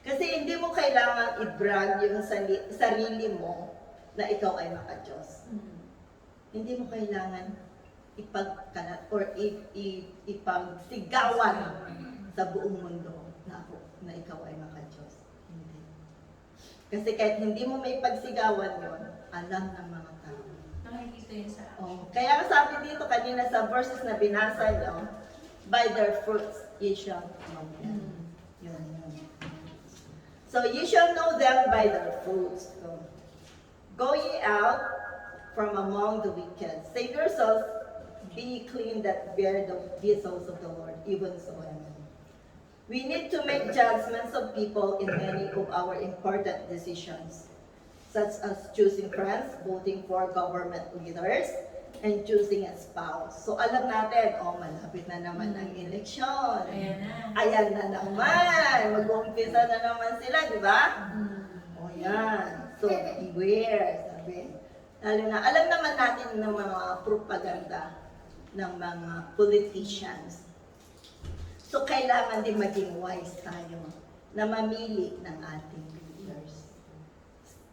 Kasi hindi mo kailangan i-brand yung sarili mo na ikaw ay maka-Diyos. Hindi mo kailangan ipagkalat or ipagsigawan sa buong mundo na ikaw ay maka-Diyos. Hindi. Kasi kahit hindi mo may pagsigawan yon, alam ng mga tao. Nakikita yun sa akin. Oh, kaya sabi dito kanina sa verses na binasa nyo, by their fruits ye shall know them. Yun. So ye shall know them by their fruits. So, go ye out from among the wicked. Save yourselves, be clean that bear the souls of the Lord, even so am I. We need to make judgments of people in many of our important decisions, such as choosing friends, voting for government leaders, and choosing a spouse. So alam natin, malapit na naman ang eleksyon. Ayan na. Ayan na naman. Mag-uumpisa na naman sila, di ba? Yan. So beware, sabi. Lalo na, alam naman natin ng mga propaganda ng mga politicians. So, kailangan din maging wise tayo na mamili ng ating leaders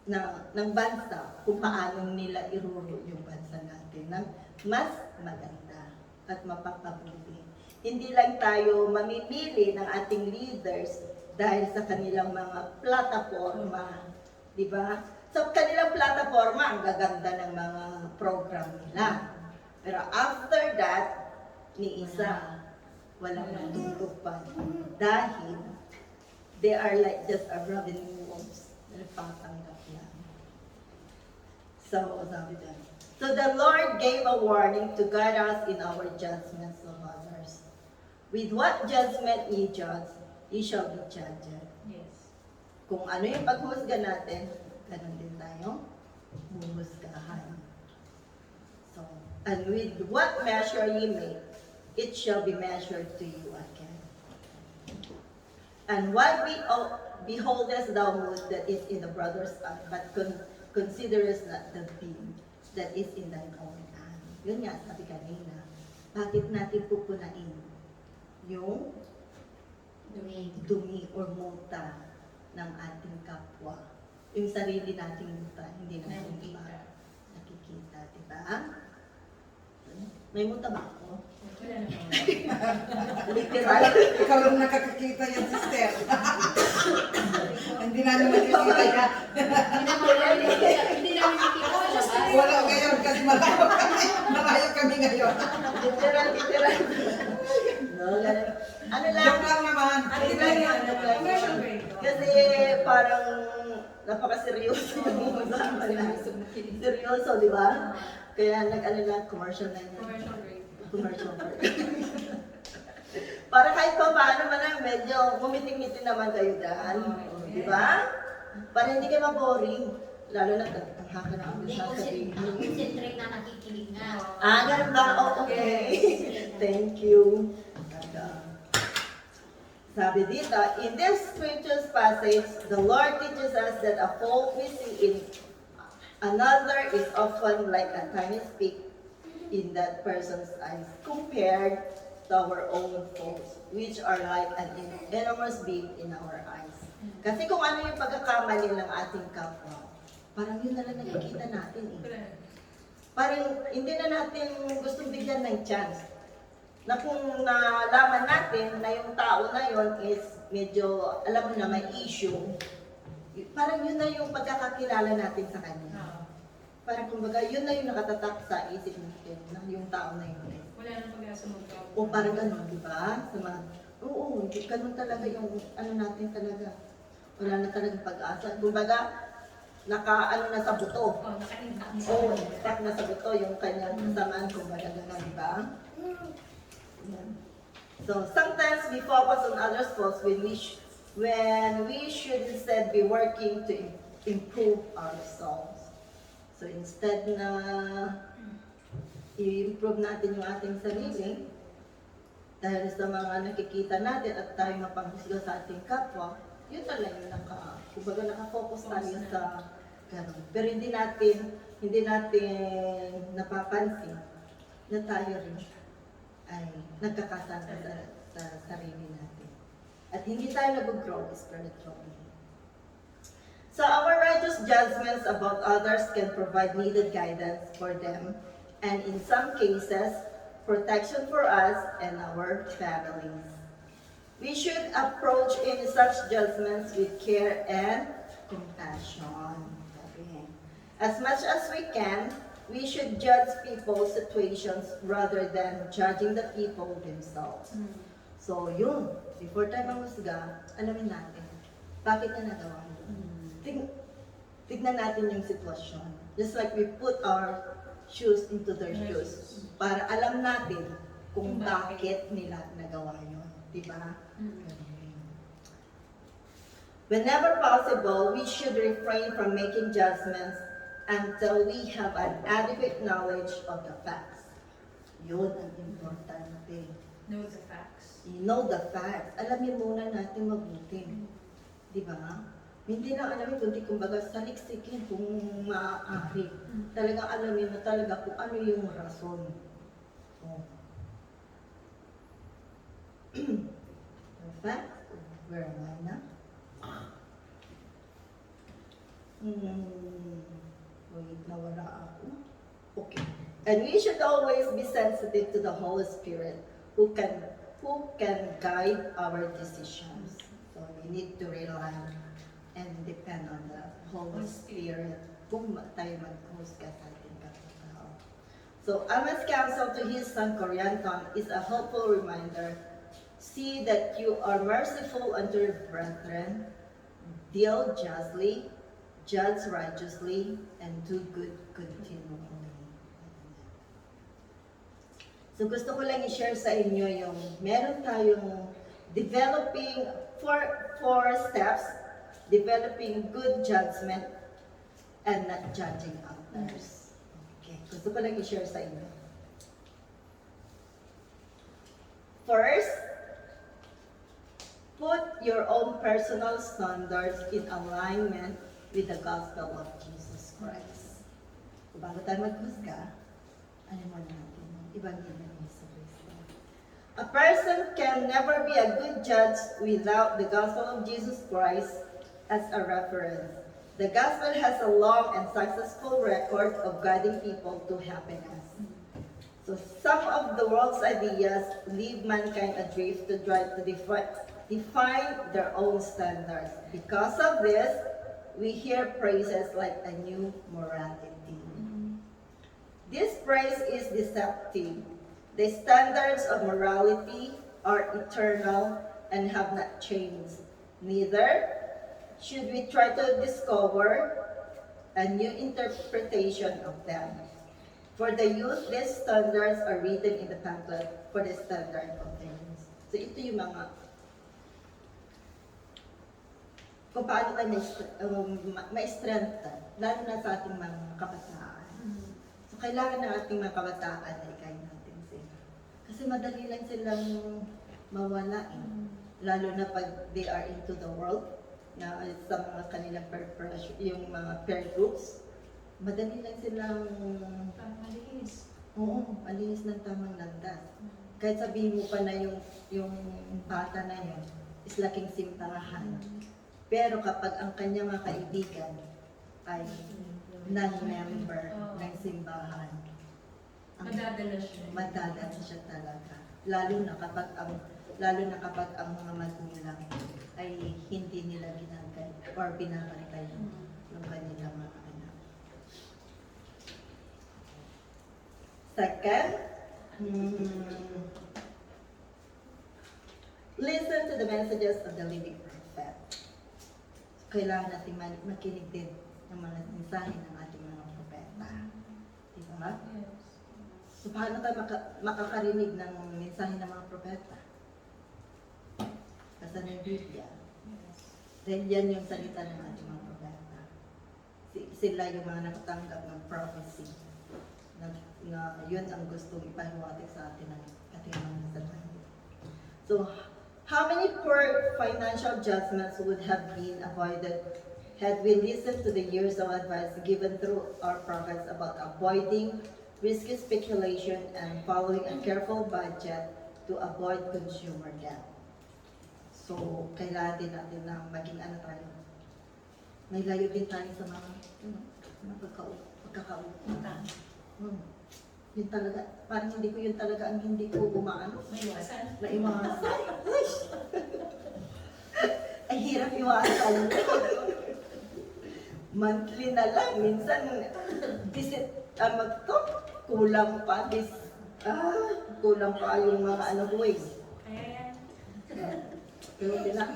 ng bansa kung paano nila iruro yung bansa natin ng mas maganda at mapapabuti. Hindi lang tayo mamimili ng ating leaders dahil sa kanilang mga plataforma, di ba? Sa kanilang plataforma, ang gaganda ng mga program nila. Pero after that, ni isa, walang natutupad. Dahil they are like just a revenue wolves na nagpapanggap yan. So, sabi dyan. So the Lord gave a warning to guide us in our judgments of others. With what judgment ye judge, ye shall be judged. Yes. Kung ano yung paghusga natin, ganun din tayo huhusgahan. So, and with what measure ye make, it shall be measured to you again. And what beholdest thou most that is in the brother's eye, but considerest not the beam that is in thine own eye. Yun nga, sabi kanina, bakit natin pupunain yung dumi or muta ng ating kapwa? Yung sarili nating muta, hindi natin nakikita, diba? May muta ba ako? Wala naman. Literal. Ikaw lang nakakakita yan, sister. Hindi namin makikita yan. Hindi namin nakikita sa labas. Wala ngayon kasi malayo kami. Malayo kami ngayon. Literal. No, ganun. Ano lang? Joke lang naman. Ano lang yan? Commercial break. Kasi parang napaka-seryoso yung usapan natin. Seryoso, di ba? Kaya nag-ano lang, commercial na yan. Commercial break. Commercial break. Para kahit pa paano man lang, medyo ngumiting-ngiting naman kayo dyan. Di ba? Para hindi kayo ma-boring. Lalo na, ang haka na ako Hindi, sasabihin. concentrate na nakikinig nga. Ganun ba? Oh, okay. Thank you. Sabi dito, in this scriptures passage, the Lord teaches us that a fault we see in another is often like a tiny speck in that person's eyes compared to our own faults, which are like an enormous beam in our eyes. Kasi kung ano yung pagkakamali ng ating kapwa, parang yun na lang nakikita natin eh. Parang hindi na natin gustong bigyan ng chance. Na kung nalaman natin na yung tao na yun is medyo, alam mo na, may issue, parang yun na yung pagkakakilala natin sa kanya. Parang kumbaga, yun na yung nakatatak sa isip natin, na yung tao na yun. Wala nang pag-asa magkawa. O parang ganun, di ba? Sa mga, oo, ganun talaga yung ano natin talaga. Wala na talagang pag-asa. Kumbaga, naka-ano na sa buto. Nakaintak. Oo, stuck na sa buto yung kanyang kasamaan, kumbaga gano'n, di ba? So sometimes we focus on others' faults when we should instead be working to improve ourselves. So instead na i-improve natin yung ating sarili, dahil sa mga nakikita natin at tayo mapanghusga sa ating kapwa, yun na lang yung kumbaga nakafocus tayo sa gano'n. Pero hindi natin napapansin na tayo rin ay nagkakasala sa sarili natin. At hindi tayo nag-grow spiritually. So our righteous judgments about others can provide needed guidance for them, and in some cases, protection for us and our families. We should approach any such judgments with care and compassion. Sabi. As much as we can, we should judge people's situations rather than judging the people themselves. So yun, before tayo manghusga, alamin natin, bakit niya nagawa yun? Tignan natin yung sitwasyon. Just like we put our shoes into their shoes, para alam natin kung bakit nila nagawa yun. Diba? Whenever possible, we should refrain from making judgments until we have an adequate knowledge of the facts. Yun ang importante. Know the facts. Know the facts. Alamin muna natin mabuti. Di ba? Hindi lang alamin, kundi kumbaga saliksikin kung maaari. Talagang alamin mo talaga kung ano yung rason. Oh. Perfect. Where am I na? Wait, nawala ako. Okay. And we should always be sensitive to the Holy Spirit who can guide our decisions. So we need to rely and depend on the Holy Spirit kung tayo mag-husga sa ating kapatao. So Alma's counsel to his son Corianton is a helpful reminder. See that you are merciful unto your brethren, deal justly, judge righteously, and do good continually. So gusto ko lang i-share sa inyo yung meron tayong developing four steps, developing good judgment and not judging others. Okay, gusto ko lang i-share sa inyo. First, put your own personal standards in alignment with the gospel of Jesus Christ. Bago tayo maghusga, ano mo natin? Ebanghelyo ni Jesucristo. A person can never be a good judge without the gospel of Jesus Christ as a reference. The gospel has a long and successful record of guiding people to happiness. So some of the world's ideas leave mankind adrift to try to define their own standards. Because of this, we hear phrases like a new morality. This phrase is deceptive. The standards of morality are eternal and have not changed. Neither should we try to discover a new interpretation of them. For the youth, these standards are written in the pamphlet for the standard of things. So ito yung mga kung paano tayo ma-strengthen, lalo na sa ating mga kabataan. So, kailangan ng ating mga kabataan ay kaya natin sila. Kasi madali lang silang mawala lalo na pag they are into the world, na sa mga kanilang yung mga peer groups, madali lang silang Malinis. oo, malinis ng tamang landas. Kahit sabihin mo pa na yung bata na yun is laking simbahan. Pero kapag ang kanyang mga kaibigan ay non-member ng simbahan, madadala siya talaga. Lalo na kapag ang mga magulang ay hindi nila ginagay or binabantay ng kanilang mga anak. Second, listen to the messages of the living prophet. Kailangan natin makinig din ng mga mensahe ng ating mga propeta. Diba? Yes. So, paano tayo makakarinig ng mensahe ng mga propeta? Basta ng Biblia. Dahil yan yung salita ng ating mga propeta. Sila yung mga nakatanggap ng prophecy na yun ang gustong ipahiwatig sa atin ng ating mga mensahe. So, how many poor financial judgments would have been avoided had we listened to the years of advice given through our prophets about avoiding risky speculation and following a careful budget to avoid consumer debt? So, kailangan din natin na maging tayo. May layo din tayo sa mga pagkakautang. Yun talaga, parang hindi ko yun talaga ang hindi ko umaano. Maiwasan. Naiwasan. Ay, hirap iwasan. Monthly na lang. Minsan, kulang pa. Kulang pa yung mga ano ko eh. Kaya yan. Pero na.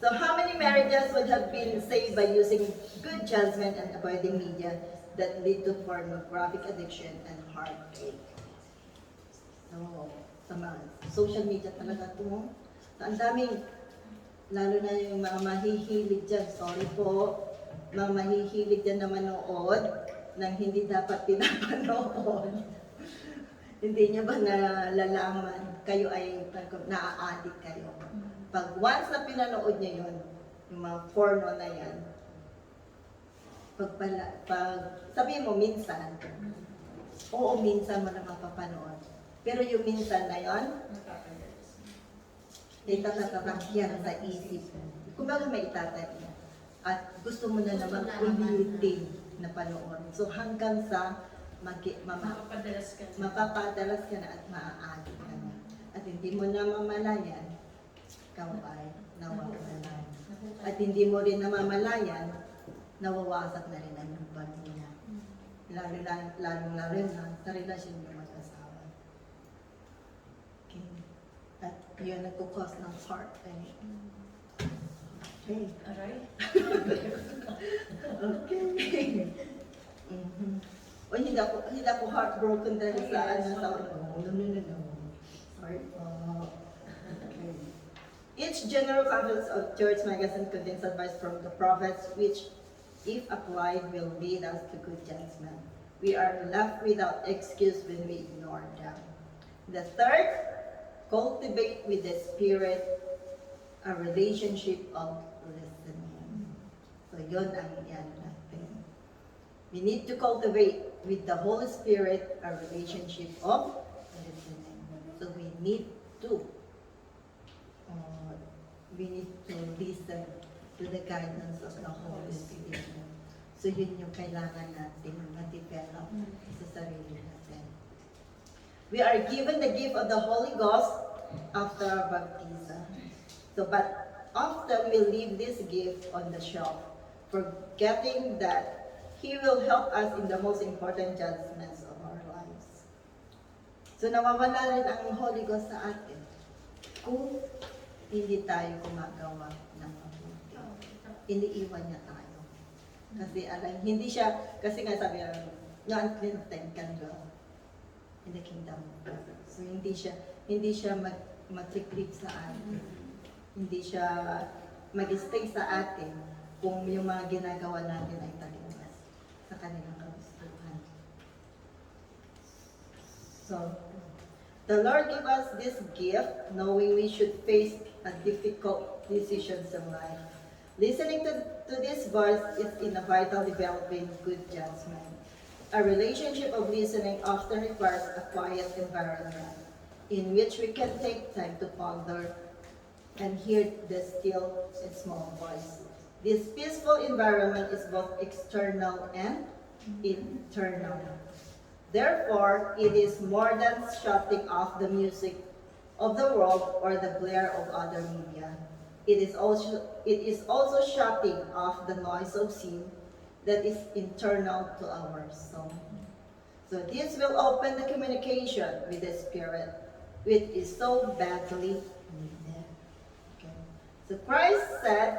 So how many marriages would have been saved by using good judgment and avoiding media that lead to pornographic addiction and heartache? So, sa mga social media talaga ito. So, ang daming, lalo na yung mga mahihilig dyan, sorry po, mga mahihilig dyan na manood ng hindi dapat pinapanood. Hindi niyo ba nalalaman, kayo ay naa-addict kayo. Pag once na pinanood niyo yun, yung mga porno na yan, sabihin mo minsan, oo, minsan mo na mapapanood. Pero yung minsan na yun, itatatak yan sa isip. Kumbaga may itatag yan. At gusto mo na naman ulitin na panood. So hanggang sa Makapadalas ka. mapapadalas ka na at maaari ka na. At hindi mo na mamalayan, ikaw ay nawawalan. At hindi mo rin namamalayan, nawawasak na rin ang lubag niya. Lalo na rin sa relasyon ng mag-asawa. Okay. At yun nagkukos ng heart. Okay. Aray. Okay. Mhm. O hindi ako heartbroken dahil sa no. Sorry po. Okay. Each general conference of church magazine contains advice from the prophets which, if applied, will lead us to good judgment. We are left without excuse when we ignore them. The third, cultivate with the Spirit a relationship of listening. So yun ang yan natin. We need to cultivate with the Holy Spirit a relationship of listening. So we need to listen to the guidance of the Holy Spirit. So yun yung kailangan natin ma-develop sa sarili natin. We are given the gift of the Holy Ghost after our baptism. So, but often we leave this gift on the shelf, forgetting that He will help us in the most important judgments of our lives. So, nawawala rin ang Holy Ghost sa atin kung hindi tayo gumagawa ng mabuti. Iniiwan niya tayo. Kasi hindi siya, kasi nga sabi no unclean thing can dwell in the kingdom of God. So, hindi siya mag-click sa atin. Hindi siya mag-stay sa atin kung yung mga ginagawa natin ay taliwas sa kanilang kagustuhan. So, the Lord gave us this gift knowing we should face a difficult decisions in life. Listening to this verse is in a vital developing good judgment. A relationship of listening often requires a quiet environment in which we can take time to ponder and hear the still and small voice. This peaceful environment is both external and internal. Therefore, it is more than shutting off the music of the world or the glare of other media. It is also shutting off the noise of sin that is internal to our soul. So this will open the communication with the Spirit, which is so badly needed. Okay. So Christ said,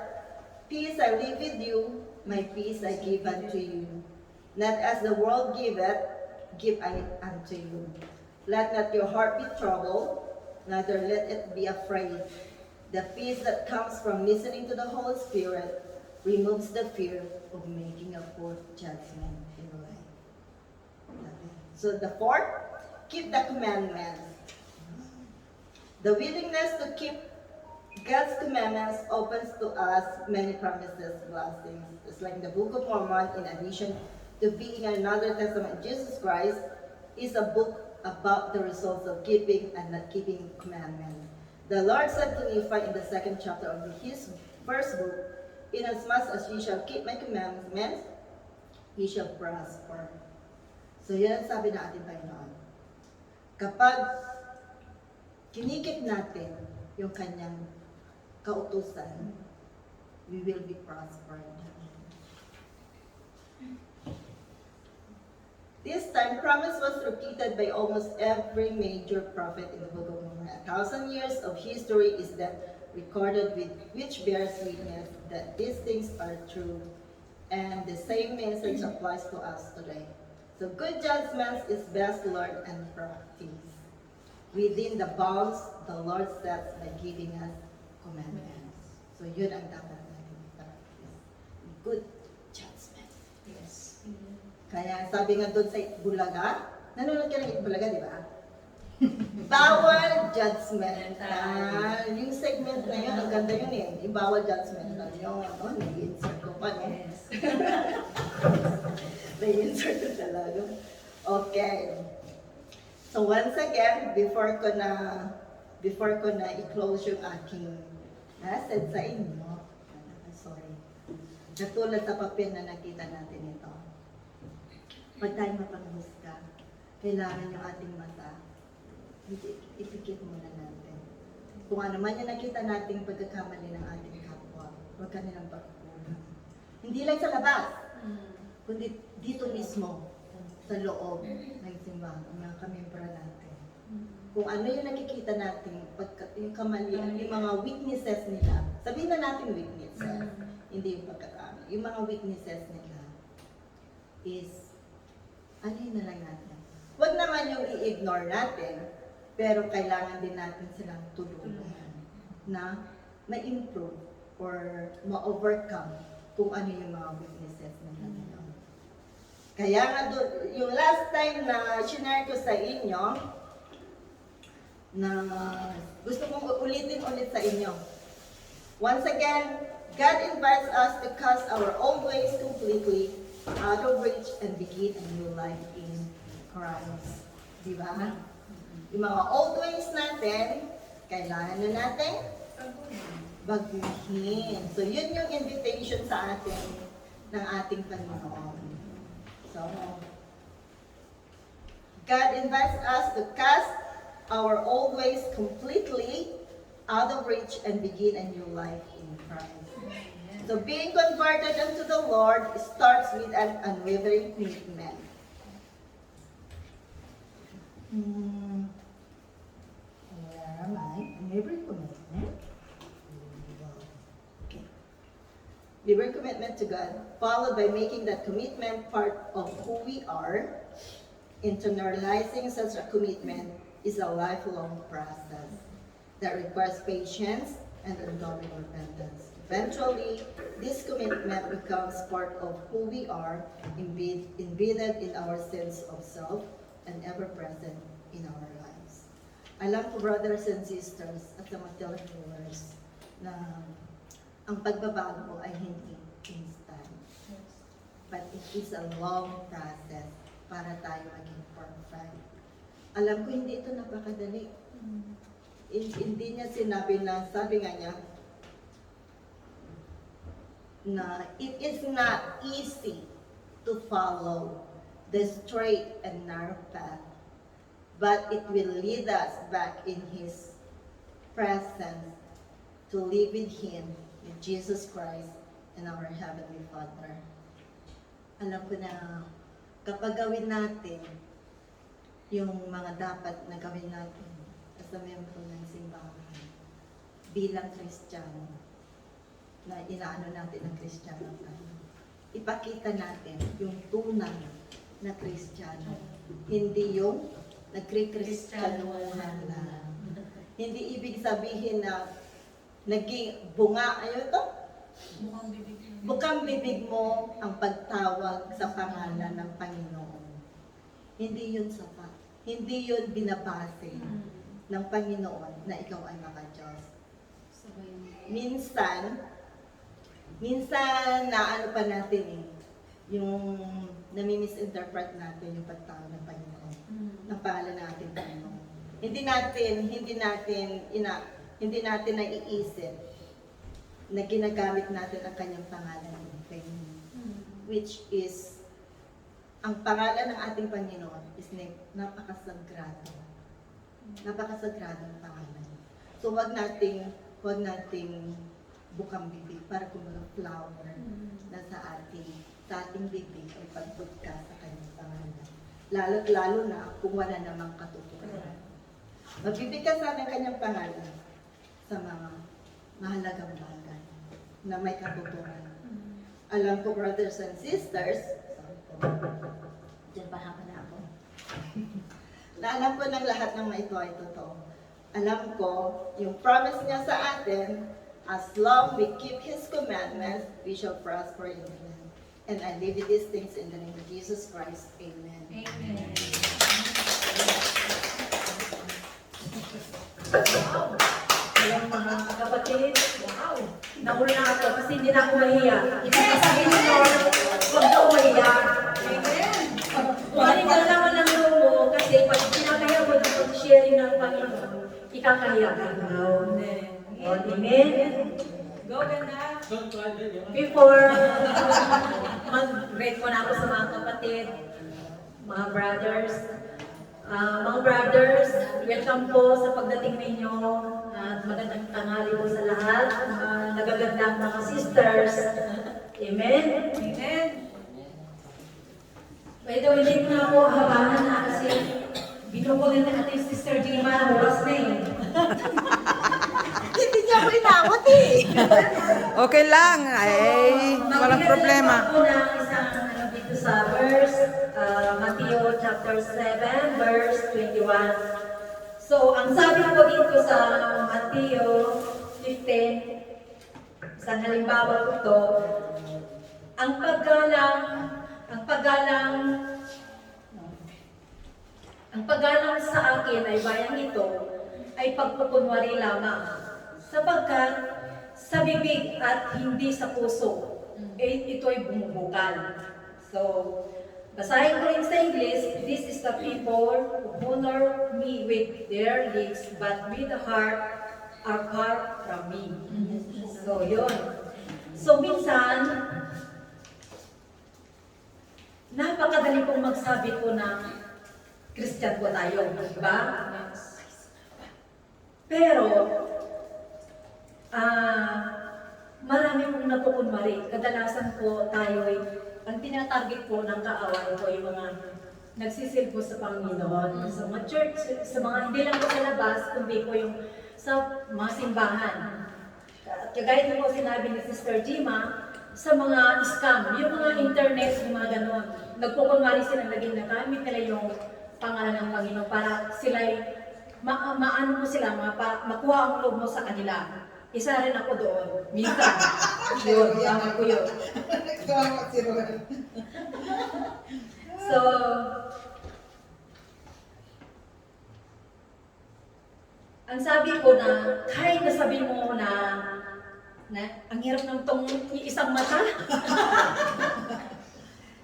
"Peace I leave with you, my peace I give unto you. Not as the world giveth, give I unto you. Let not your heart be troubled, neither let it be afraid." The peace that comes from listening to the Holy Spirit removes the fear of making a poor judgment in life. So the fourth, keep the commandments. The willingness to keep God's commandments opens to us many promises, blessings. It's like the Book of Mormon, in addition to being another testament of Jesus Christ, is a book about the results of keeping and not keeping commandments. The Lord said to Nephi in the 2nd chapter of his first book, "Inasmuch as ye shall keep my commandments, ye shall prosper." So yan ang sabi ng ating Panginoon. Kapag kinikip natin yung kanyang kautusan, we will be prospered. This time, promise was repeated by almost every major prophet in the book of Nehemiah. 1,000 years of history is that recorded with which bears witness that these things are true, and the same message applies to us today. So good judgment is best learned and practiced within the bounds the Lord sets by giving us commandments. So yun ang dapat natin practice. Good judgment. Yes. Kaya sabi nga doon sa Bulaga, nanonood ka ng Bulaga, di ba? Bawal judgment. Yung segment na yun, ang ganda yun eh. Yung bawal judgment na yun. Ano, nag-insert ko pa, no? Nag-insert ko talaga. Okay. So once again, before ko na i-close yung aking message sa inyo, sorry. Katulad sa papel na nakita natin ito. Pag tayo mapanghusga, kailangan yung ating mata, ipikit muna natin. Kung ano man yung nakita nating pagkakamali ng ating kapwa, huwag ka nilang pagkukulang. Hindi lang sa labas, kundi dito mismo, sa loob ng simbahan, ang mga kamembra natin. Kung ano yung nakikita natin, yung kamalian, yung mga weaknesses nila, sabihin na natin weaknesses, hindi yung pagkakamali. Yung mga weaknesses nila is, anuhin na lang natin. Huwag naman yung i-ignore natin, pero kailangan din natin silang tulungan na ma-improve or ma-overcome kung ano yung mga weaknesses nila. Kaya nga yung last time na shinare ko sa inyo, na gusto kong ulitin ulit sa inyo. Once again, God invites us to cast our old ways completely out of reach and begin a new life in Christ. Di ba? Yung mga old ways natin, kailangan na natin baguhin. So, yun yung invitation sa atin ng ating Panginoon. So, God invites us to cast our old ways completely out of reach and begin a new life in Christ. So being converted unto the Lord starts with an unwavering commitment. Where am I? Unwavering commitment. Okay. Unwavering commitment to God, followed by making that commitment part of who we are. Internalizing such a commitment is a lifelong process that requires patience and ongoing repentance. Eventually, this commitment becomes part of who we are, embedded in our sense of self and ever present in our lives. Alam ko, brothers and sisters, at mga televiewers, na ang pagbabago ay hindi instant. But it is a long process para tayo maging perfect. Alam ko, hindi ito napakadali. Hindi niya sinabi na, sabi nga niya, na it is not easy to follow the straight and narrow path, but it will lead us back in His presence to live with Him, with Jesus Christ, and our Heavenly Father. Alam ko na kapag gawin natin yung mga dapat na gawin natin as a member ng simbahan bilang Kristiyano, na inaano natin ng Kristiyano tayo. Ipakita natin yung tunay na Kristiyano. Hindi yung nagkri-Kristyanuhan na. Hindi ibig sabihin na naging bunga, ayun to? Bukang bibig mo ang pagtawag sa pangalan ng Panginoon. Hindi yun sapat. Hindi yun binabase ng Panginoon na ikaw ay maka-Diyos. Minsan na ano pa natin yung nami-misinterpret natin yung pagtawag ng Panginoon, ng pangalan natin Panginoon. Hindi natin naiisip na ginagamit natin ang kanyang pangalan in vain, which is ang pangalan ng ating Panginoon is napakasagrado. Napakasagradong pangalan. So wag nating bukang bibig para kumbaga flower na sa ating bibig ay pagbugka sa kanyang pangalan. Lalo't lalo na kung wala namang katuturan. Magbibigkas sa ating kanyang pangalan sa mga mahalagang bagay na may katuturan. Alam ko, brothers and sisters, dyan pa hapa na ako, na alam ko ng lahat ng ito ay totoo. Alam ko, yung promise niya sa atin, as long we keep His commandments, we shall prosper in Him. And I leave you these things in the name of Jesus Christ. Amen. Amen. Alam mga kapatid, wow! Nauna na ako kasi hindi na ako mahiya. Sabi ni Lord, huwag daw mahiya. Amen! Kumanin ka naman ng room mo kasi pag pinakaya mo ng pag-sharing ng Panginoon, ikakahiya ka daw. Amen! Go, ganda! Before mag-greet mo na ako sa mga kapatid, mga brothers, welcome po sa pagdating ninyo at magandang tanghali po sa lahat, mga nagagandang mga sisters. Amen? Amen? By the way, hindi ko na ako habangan na kasi binukulit na ating Sister Gima, oras na eh. Hindi niya ako inawat eh. Okay lang, ay walang problema. Ako na isang dito sa verse, Matthew chapter 7, verse 21. So, ang sabi ko dito sa Matthew 15, isang halimbawa ko to, ang paggalang sa akin ay bayang ito ay pagpupunwari lamang, sapagkat sa bibig at hindi sa puso, ito ay bumubukal. So, basahin ko rin sa English, this is the people who honor me with their lips, but with the heart are far from me. So, yun. So, minsan, napakadali pong magsabi ko na Christian po tayo, di ba? Pero, marami pong napupunwari. Kadalasan po tayo ang tinatarget po ng kaaway ko yung mga nagsisilbo sa Panginoon. Sa mga church, sa mga hindi lang po sa labas, kundi po yung sa mga simbahan. Kagaya po sinabi ni Sister Gima, sa mga scam, yung mga internet, yung mga ganon. Nagpupunwari sila, naging nagamit nila yung pangalan ng Panginoon para sila'y maano mo sila, makuha ang loob mo sa kanila. Isa rin ako doon. Minsan. Yun, tama ko yun. So, ang sabi ko na, kahit nasabi mo na ang hirap ng tong isang mata.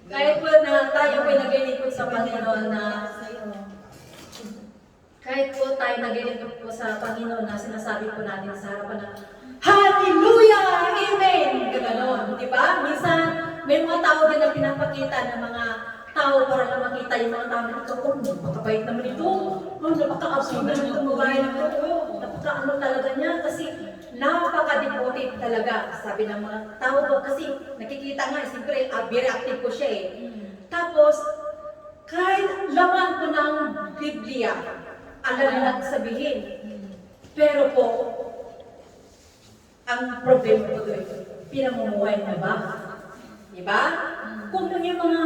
Kahit po na tayo po naglilingkod sa Panginoon na kahit po tayo naglilingkod po sa Panginoon na sinasabi po natin sa harapan na Hallelujah! Amen! Gano'n, di ba? Minsan, may mga tao din na pinapakita ng mga tao para lang makita yung mga tao na ito, oh, napakabait naman ito, oh, napaka-absurd naman itong babae na ito, oh, napaka-ano talaga niya, kasi napaka-devoted talaga, sabi ng mga tao po, kasi nakikita nga, siyempre, very active ko siya eh. Tapos, kahit laman ko ng Biblia, alam lang sabihin, pero po, ang problema ko doon, pinamumuhay na ba? Diba? Kung yung mga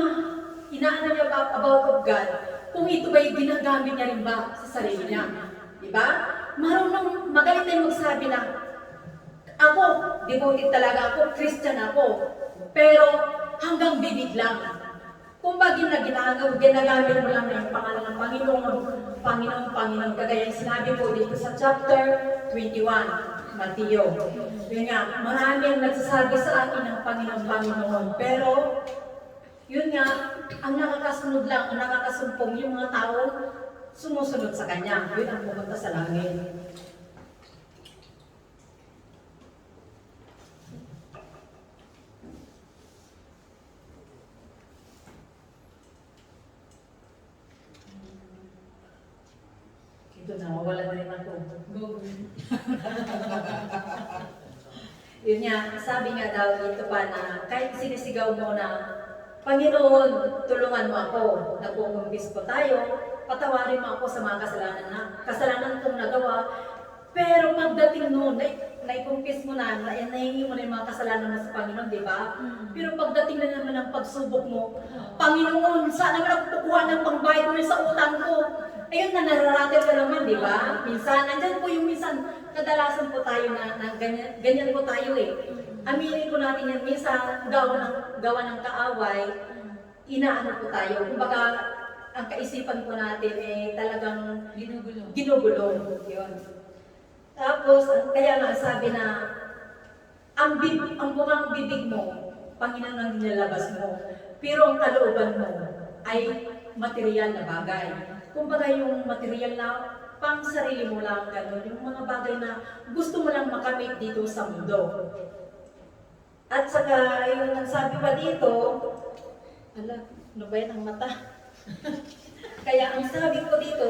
inaano niya about God, kung ito ba'y ginagamit niya rin ba sa sarili niya? Diba? Marunong magaling tayong magsabi na, ako, devoted talaga ako, Christian ako, pero hanggang bibig lang. Kung bagay na ginagamit mo lang na yung pangalan ng Panginoon, kagaya yung sinabi po dito sa chapter 21, Matthew. Yun nga, marami ang nagsasabi sa akin ng Panginoon, pero yun nga, ang nakakasunod lang, ang nakakasumpong yung mga tao sumusunod sa Kanya. Yun ang pumunta sa langit. Ito na, wala na rin ako. Yun nga, sabi nga daw dito pa na kahit sinisigaw mo na, Panginoon, tulungan mo ako, nagkukumpis po tayo, patawarin mo ako sa mga kasalanan kong nagawa, pero pagdating noon, naikumpis mo na, nahingi mo na yung mga kasalanan mo sa Panginoon, di ba? Pero pagdating na naman ng pagsubok mo, Panginoon, saan naman ako kukuha ng pangbayad mo sa utang ko? Ayun na, nararating ka naman, di ba? Minsan, nandyan po yung minsan, kadalasan po tayo na ganyan po tayo eh. Aminin ko natin yan, minsan, gawa ng kaaway, inaano po tayo. Kumbaga, ang kaisipan po natin eh talagang ginugulo. Yun. Tapos, kaya nga sabi na, ang bukang bibig mo, Panginoon ang nilalabas mo. Pero ang kalooban mo ay material na bagay. Kumbaga yung material na pang sarili mo lang, gano'n, yung mga bagay na gusto mo lang makamit dito sa mundo. At saka, yung nagsabi pa dito, ala, ano ba yan ang mata? Kaya ang sabi ko dito,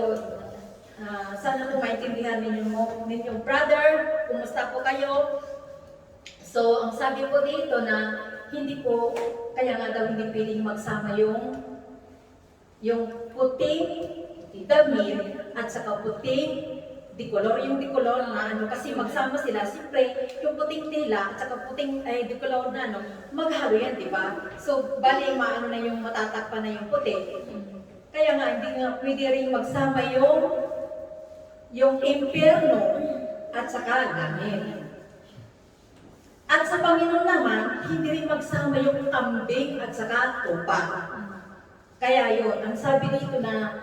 sana po maintindihan ninyong brother, kumusta po kayo? So, ang sabi po dito na hindi po, kaya nga daw hindi pwedeng magsama yung puting damit at saka puting dikolor, yung dikolor na ano, kasi magsama sila, siyempre, yung puting tela at saka puting dikolor na ano, maghalo yan, di ba? So, bali, maano na yung matatakpan na yung puti. Kaya nga, hindi nga pwede rin magsama yung impyerno at saka langit. At sa Panginoon naman, hindi rin magsama yung kambing at saka tupa. Kaya yun, ang sabi dito na,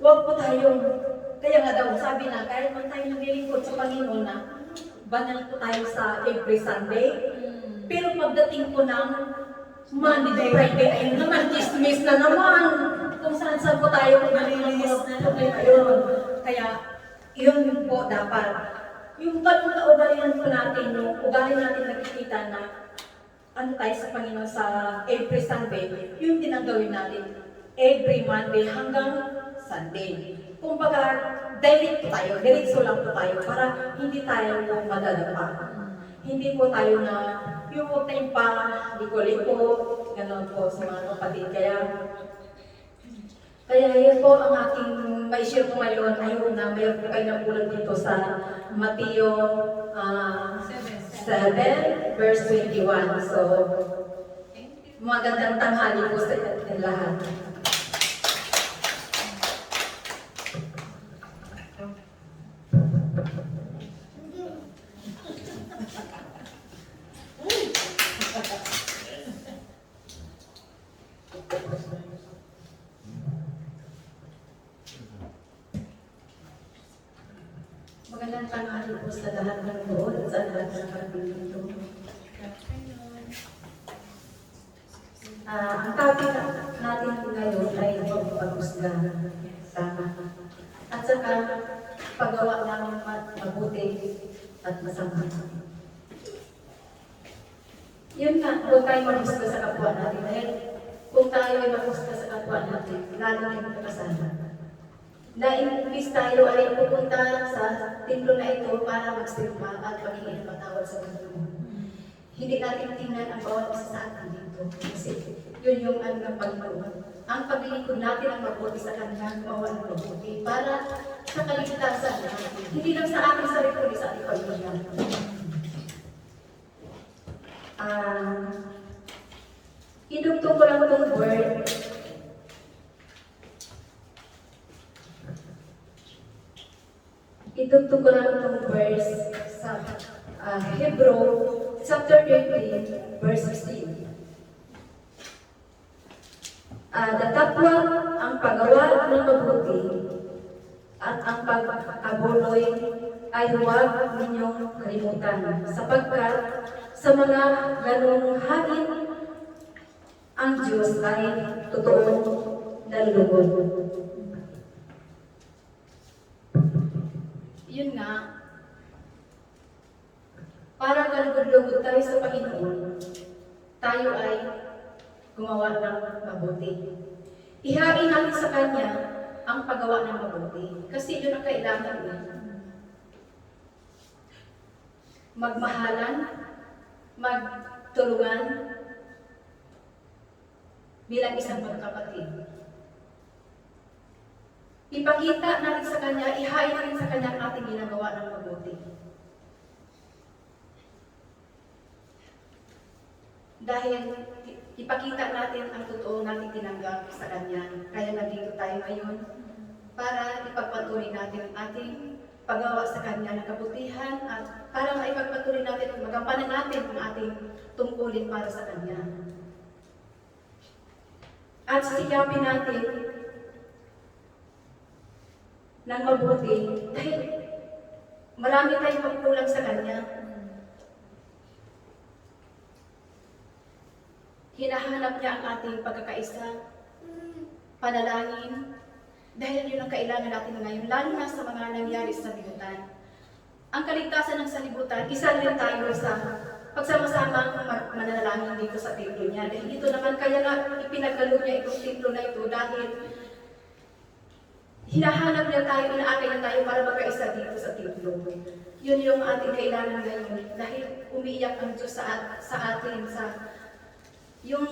huwag po tayong, kaya nga daw, sabi na, kahit man tayo naglilingkod sa Panginoon na, banal po tayo sa every Sunday, pero pagdating po ng Monday to Friday, ayun naman, chismis na naman, kung saan po tayo nalilinis na yun. Kaya, yun po dapat. Yung ganun na ugalian po natin, yung ugali natin nakikita na ano tayo sa Panginoon sa every Sunday, yun din ang gawin natin every Monday hanggang Sunday. Kumbaga, diretso lang po tayo para hindi tayo madadapa. Hindi po tayo na yung huwag tayong pa-liko-liko, gano'n po sa mga kapatid. Kaya yun po ang aking ma-share ko ngayon. Ayun na mayroon po kayo napulat dito sa Mateo 7 verse 21. So, magandang tanghali po sa ating lahat. Magandang tanghali po sa lahat ng doon at sa lahat ng kapilito. Ang topic natin ngayon ay pag-usga. At saka paggawa ng mabuti at masama. Yun nga, kung tayo mag-usga sa kapwa natin, dahil kung tayo ay mag-usga sa kapwa natin, lalo na yung kasama. Na imbis tayo ay pupunta sa templo na ito para magsimba at magiging patawad sa mundo. Hindi natin tingnan ang bawat isa sa atin dito. Kasi yun yung ano ng Panginoon. Ang paglilingkod natin ang mabuti sa Kanya, gumawa ng mabuti para sa kaligtasan natin. Hindi lang sa ating sarili, kundi sa ating pamilya. Idugtong ko lang itong word. Itugtog ko lang itong verse sa Hebrew chapter 13, verse 16. Datapwat ang paggawa ng mabuti at ang pag-abuloy ay huwag ninyong kalimutan, sapagkat sa mga ganong hain ang Diyos ay totoong nalulugod. Yun nga, para kalugod-lugod tayo sa Panginoon, tayo ay gumawa ng mabuti. Ihain natin sa Kanya ang paggawa ng mabuti. Kasi yun ang kailangan eh. Magmahalan, magtulungan, bilang isang magkapatid. Ipakita natin sa Kanya, ihain natin sa Kanya ang ating ginagawa ng mabuti. Dahil ipakita natin ang totoo natin tinanggap sa Kanya. Kaya nandito tayo ngayon para ipagpatuloy natin ang ating paggawa sa Kanya ng kabutihan at para maipagpatuloy natin at magampanan natin ang ating tungkulin para sa Kanya. At sikapin natin ng mabuti dahil marami tayong magkulang sa Kanya. Hinahanap niya ang ating pagkakaisa, panalangin, dahil yun ang kailangan natin ngayon, lalo na sa mga nangyari sa sanlibutan. Ang kaligtasan ng sanlibutan, isa rin tayo sa pagsama-sama mananalangin dito sa templo niya. Dahil dito naman, kaya nga ipinagalo niya itong templo na ito dahil hinahanap niya tayo, inaakay niya tayo para magkaisa dito sa templo. Yun yung ating kailangan ngayon dahil umiiyak ang Diyos sa atin, sa yung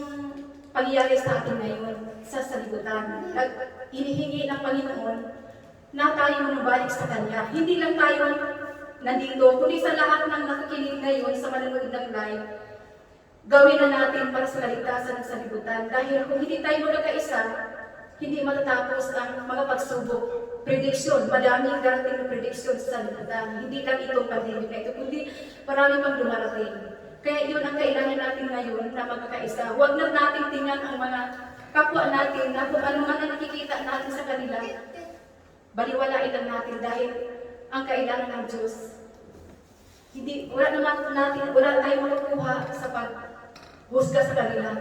pangyayari sa atin ngayon sa sanlibutan. Inihingi ng Panginoon na tayo manubalik sa Kanya. Hindi lang tayo nandito, kundi sa lahat ng nakikinig ngayon sa manonood ng live, gawin na natin para sa kaligtasan ng sanlibutan. Dahil kung hindi tayo magkakaisa, hindi matatapos ang mga pagsubok. Prediction, madaming darating na prediction sa sanlibutan. Hindi lang itong pandemic na ito, kundi marami pang dumarating. Kaya yun ang kailangan natin ngayon na magkakaisa. Huwag na natin tingnan ang mga kapwa natin na kung ano man ang nakikita natin sa kanila. Baliwalain lang natin dahil ang kailangan ng Diyos. Wala tayong makukuha sa paghusga sa kanila.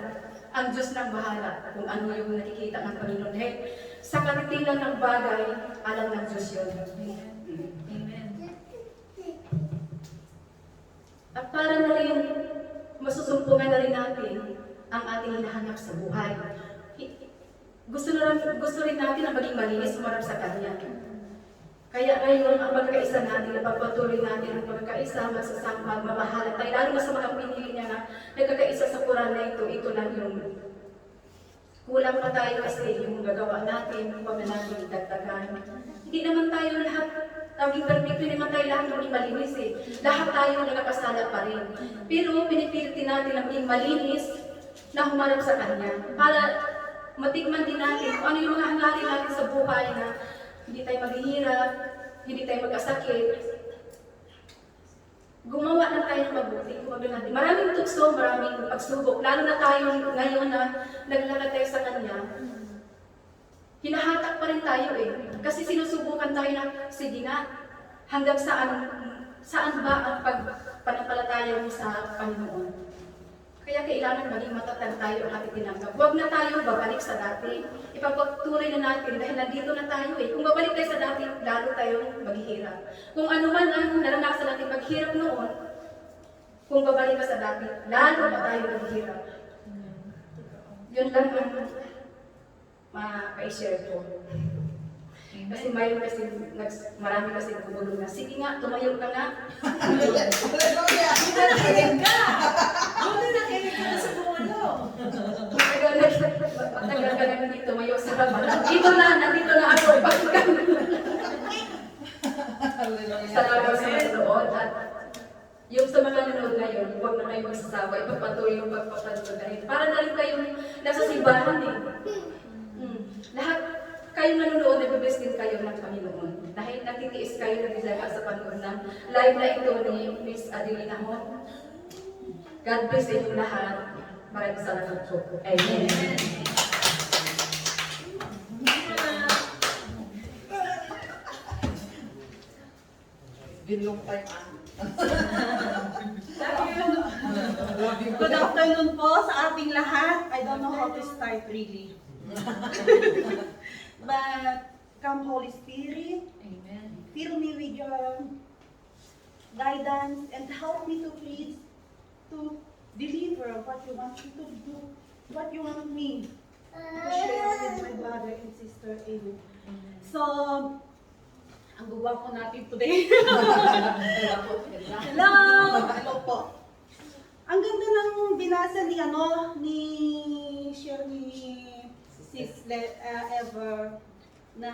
Ang Diyos nang bahala kung ano yung nakikita ng Panginoon. Dahil sa katitingan ng bagay, alam ng Diyos yun. At para na rin masusumpungan na rin natin ang ating hinahanap sa buhay. Gusto rin natin na maging malinis sumarap sa Kanya. Kaya ngayon, ang pagkakaisa natin, napagpatuloy natin ang pagkakaisa, magsasama, mamahalan tayo, lalo na sa mga pinili niya na nagkakaisa sa Quran na ito lang yung kulang pa tayo kasi yung gagawa natin, huwag na natin dagdagan. Hindi naman tayo lahat naging perfecto, hindi naman tayo lahat maging malinis eh. Lahat tayo nagkakasala pa rin. Pero pinipilit natin na maging malinis na humarap sa Kanya para matikman din natin kung ano yung mga hangarin natin sa buhay na hindi tayo maghihirap, hindi tayo magkasakit. Gumawa na tayo ng mabuti. Maraming tukso, maraming pagsubok. Lalo na tayo ngayon na naglalakad tayo sa Kanya. Hinahatak pa rin tayo eh. Kasi sinusubukan tayo na, sige na, hanggang saan ba ang pagpanampalataya mo sa Panginoon? Kaya kailangan maging matatag tayo ang ating tinanggap. Huwag na tayo babalik sa dati. Ipagpatuloy na natin dahil nandito na tayo eh. Kung babalik tayo sa dati, lalo tayong maghihirap. Kung ano man ang naranasan natin maghirap noon, kung babalik ka sa dati, lalo pa tayo maghihirap. Yun lang ang ma-share ko. Kasi mayroon kasi, marami kasi nagugulong na, sige nga, tumayo ka nga. Matagal ka na hindi tumayo sa harapan. Nandito na ako. Salamat sa manonood. At yung sa mga nanonood ngayon, huwag na kayo magsasawa. Ipagpatuloy yung pagpapatuloy. Para na rin kayong nasa simbahan eh. Lahat kayong nanonood, nagbe-bless din kayo ng Panginoon. Dahil natitiis kayo, nagbisaga sa panood ng live na ito ni Miss Adelina Ho. God bless sa inyong lahat. Maraming salamat po. Amen. Binlong tayo. Good afternoon po sa ating lahat. I don't know how to start really. But come Holy Spirit, Amen. fill me with your guidance and help me to please to deliver what you want me to do, what you want me to share with my brother and sister So, ang gugwapo natin today. Hello! Hello po. Ang ganda ng binasa ni Sis Ever na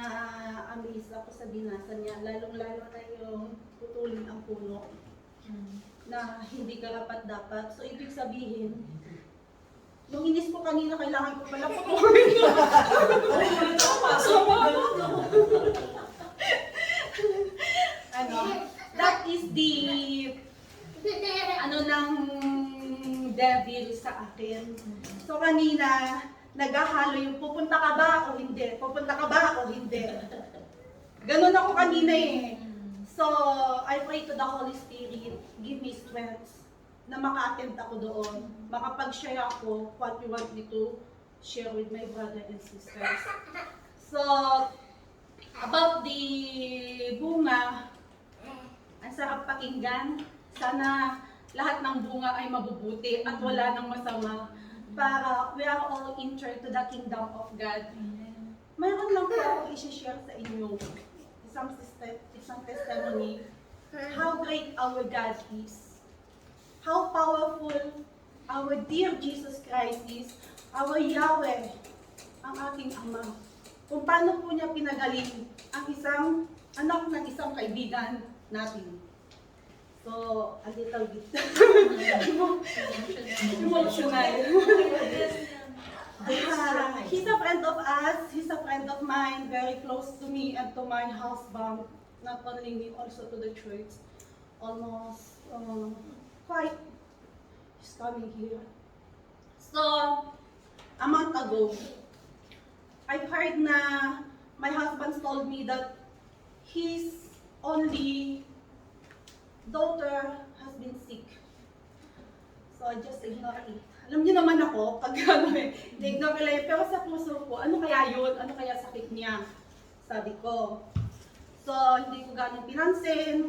amaze ako sa binasa niya, lalong-lalo na yung putulin ang puno na hindi karapat-dapat. So, ibig sabihin, nung inis ko kanina, kailangan ko pala putulin. That is the ng devil sa akin. So kanina, naghahalo yung pupunta ka ba o hindi? Pupunta ka ba o hindi? Ganun ako kanina eh. So, I pray to the Holy Spirit, give me strength na maka-attend ako doon. Makapag-share ako what you want me to share with my brother and sisters. So, about the bunga, ang sarap pakinggan. Sana lahat ng bunga ay mabubuti at wala nang masama para we are all entered to the kingdom of God. Mayroon lang po ako i-share sa inyo isang testimony how great our God is, how powerful our dear Jesus Christ is, our Yahweh, ang ating Ama. Kung paano po niya pinagaling ang isang anak ng isang kaibigan natin. So, a little bit emotional. He's a friend of us, he's a friend of mine, very close to me and to my husband. Not only me, also to the church. Almost quite, he's coming here. So, a month ago, I've heard na my husband told me that his only daughter has been sick. So I just ignore it. Alam niyo naman ako, pag ignore ko lang, pero sa puso ko, ano kaya yun? Ano kaya sakit niya? Sabi ko. So, hindi ko ganun pinansin.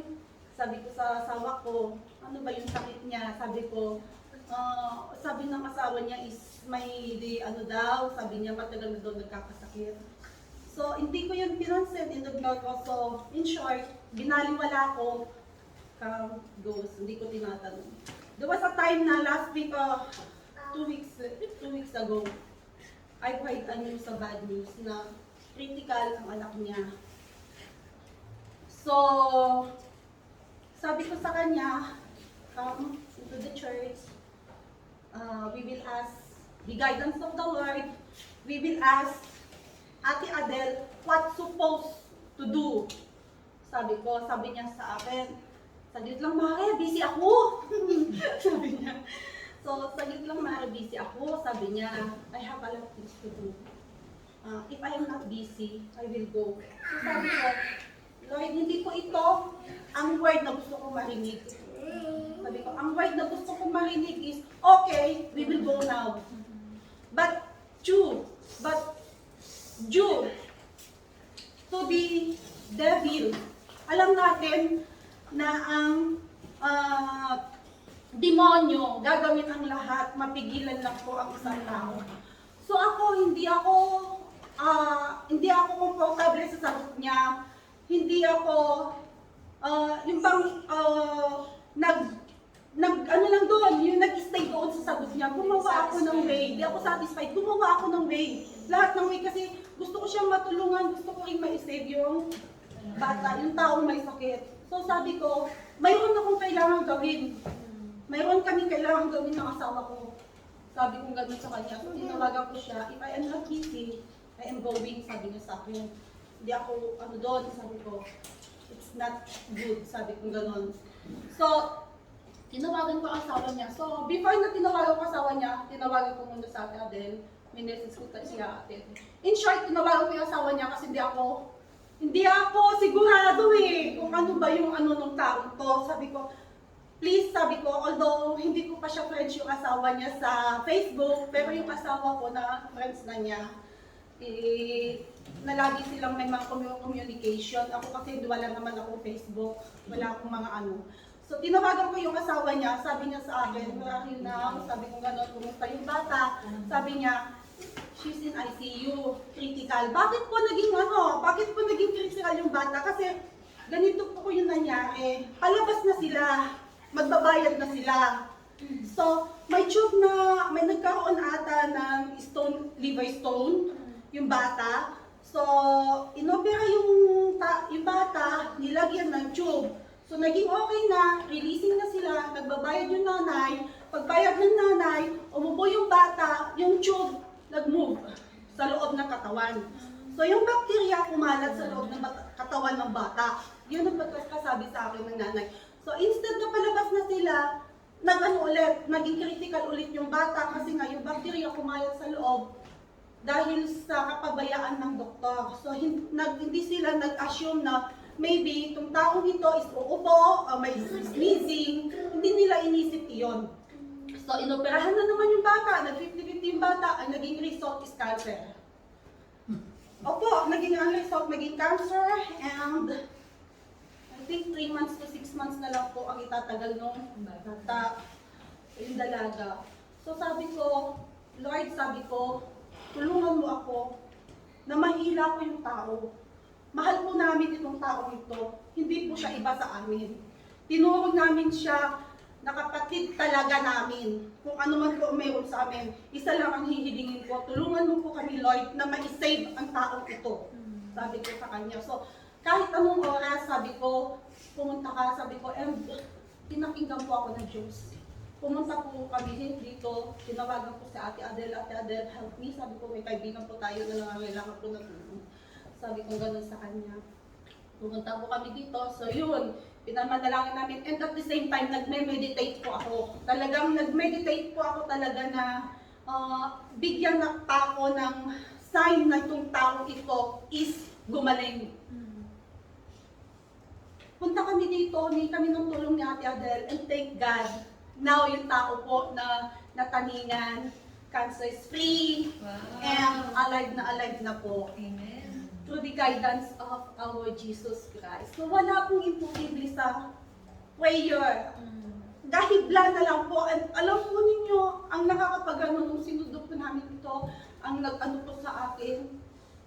Sabi ko sa asawa ko, ano ba yung sakit niya? Sabi ko, sabi ng asawa niya is may daw, sabi niya matagal na daw nagkakasakit. So, hindi ko yun pinansin, ignore ko. So, in short, binaliwala ko, goes, hindi ko tinatanong. There was a time na last week, 2 weeks ago, I heard a news sa bad news na critical ang anak niya. So, sabi ko sa kanya, come into the church, we will ask the guidance of the Lord, we will ask Ate Adele what's supposed to do. Sabi niya sa akin, saglit lang Mare, busy ako. Sabi niya. So, saglit lang Mare, busy ako. Sabi niya, I have a lot of things to do. If I am not busy, I will go. So sabi ko, Lord, hindi po ito ang word na gusto kong marinig. Sabi ko, ang word na gusto kong marinig is, okay, we will go now. But due to the devil, alam natin na ang demonyo gagawin ang lahat, mapigilan lang po ang isang tao. So ako, hindi ako komportable sa sagot niya. Hindi ako, yung bang, nag-stay doon sa sagot niya. Gumawa ako ng way. Hindi ako satisfied. Gumawa ako ng way. Lahat ng way kasi gusto ko siyang matulungan. Gusto ko rin ma-save yung bata, yung taong may sakit. So sabi ko, mayroon akong kailangan gawin. Mayroon kaming kailangan gawin ng asawa ko. Sabi ko gano'n sa kanya. So tinawagan ko siya, if I am not busy, I am going, sabi niya sa akin. Hindi ako, doon, sabi ko, it's not good, sabi ko gano'n. So, tinawagan ko ang asawa niya. So, before na tinawagan ko ang asawa niya, tinawagan ko muna sa Ate Adele. May message ko siya Ate. In short, tinawagan ko yung asawa niya kasi hindi ako sigurado kung ano ba yung nung taong to. Sabi ko, please, sabi ko, although hindi ko pa siya friends yung asawa niya sa Facebook, pero yung asawa ko na friends na niya, na lagi silang may mga communication. Ako kasi wala naman akong Facebook, wala akong mga So, tinawagan ko yung asawa niya, sabi niya sa akin, where are you now? Sabi ko gano'n, kumusta yung bata? Sabi niya, she's in ICU, critical. Bakit po naging critical yung bata? Kasi ganito po yung nangyari. Palabas na sila, magbabayad na sila. So, may tube na, may nagkaroon ata ng liver stone, yung bata. So, inopera yung bata, nilagyan ng tube. So, naging okay na, releasing na sila, nagbabayad yung nanay. Pagbayad ng nanay, umupo yung bata, yung tube, nag-move sa loob ng katawan. So, yung bacteria kumalat sa loob ng katawan ng bata. Yun ang pagkasabi sa akin ng nanay. So, instead na palabas na sila, naging critical ulit yung bata kasi nga yung bacteria kumalat sa loob dahil sa kapabayaan ng doktor. So, hindi sila nag-assume na maybe itong taong ito is uupo, may sneezing, hindi nila inisip iyon. So, inoperahan na naman yung bata, nag-50-50 yung bata, ang naging result is cancer. Opo, ang result naging cancer, and I think 3 months to 6 months na lang po ang itatagal nung bata, yung dalaga. So sabi ko, Lord, tulungan mo ako na mahila ko yung tao. Mahal po namin itong taong ito, hindi po siya iba sa amin. Tinuro namin siya na kapatid talaga namin. Kung ano man po mayroon sa amin, isa lang ang hihilingin ko. Tulungan mo po kami, Lord, na ma-save ang taong ito. Sabi ko sa kanya. So, kahit anong oras, sabi ko, pumunta ka, sabi ko, and pinakinggan po ako ng Diyos. Pumunta po kami dito, tinawagan po si Ate Adele, help me. Sabi ko, may kaibigan po tayo na nangangailangan po ng tulong. Sabi ko gano'n sa kanya. Pumunta po kami dito, so yun, pinamadalangin namin. And at the same time, nagme-meditate po ako. Talagang nag-meditate po ako talaga na bigyan na pa ako ng sign na itong taong ito is gumaling. Punta kami dito, humingi kami ng tulong ni Ate Adele, and thank God, now yung tao po na nataningan, cancer is free, and alive na po. Amen. Through the guidance of our Jesus Christ. So wala pong imposible sa prayer. Dahil na lang po, and alam po ninyo, ang nakakapagano nung sinudok po namin ito, ang nag-ano po sa akin,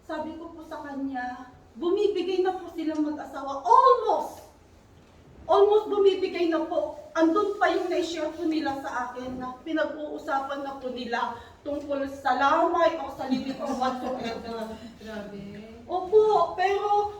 sabi ko po sa kanya, bumibigay na po silang mag-asawa. Almost bumibigay na po. Andun pa yung na-share po nila sa akin na pinag-uusapan na po nila tungkol sa lamay o sa libit o whatsoever. Grabe. Opo, pero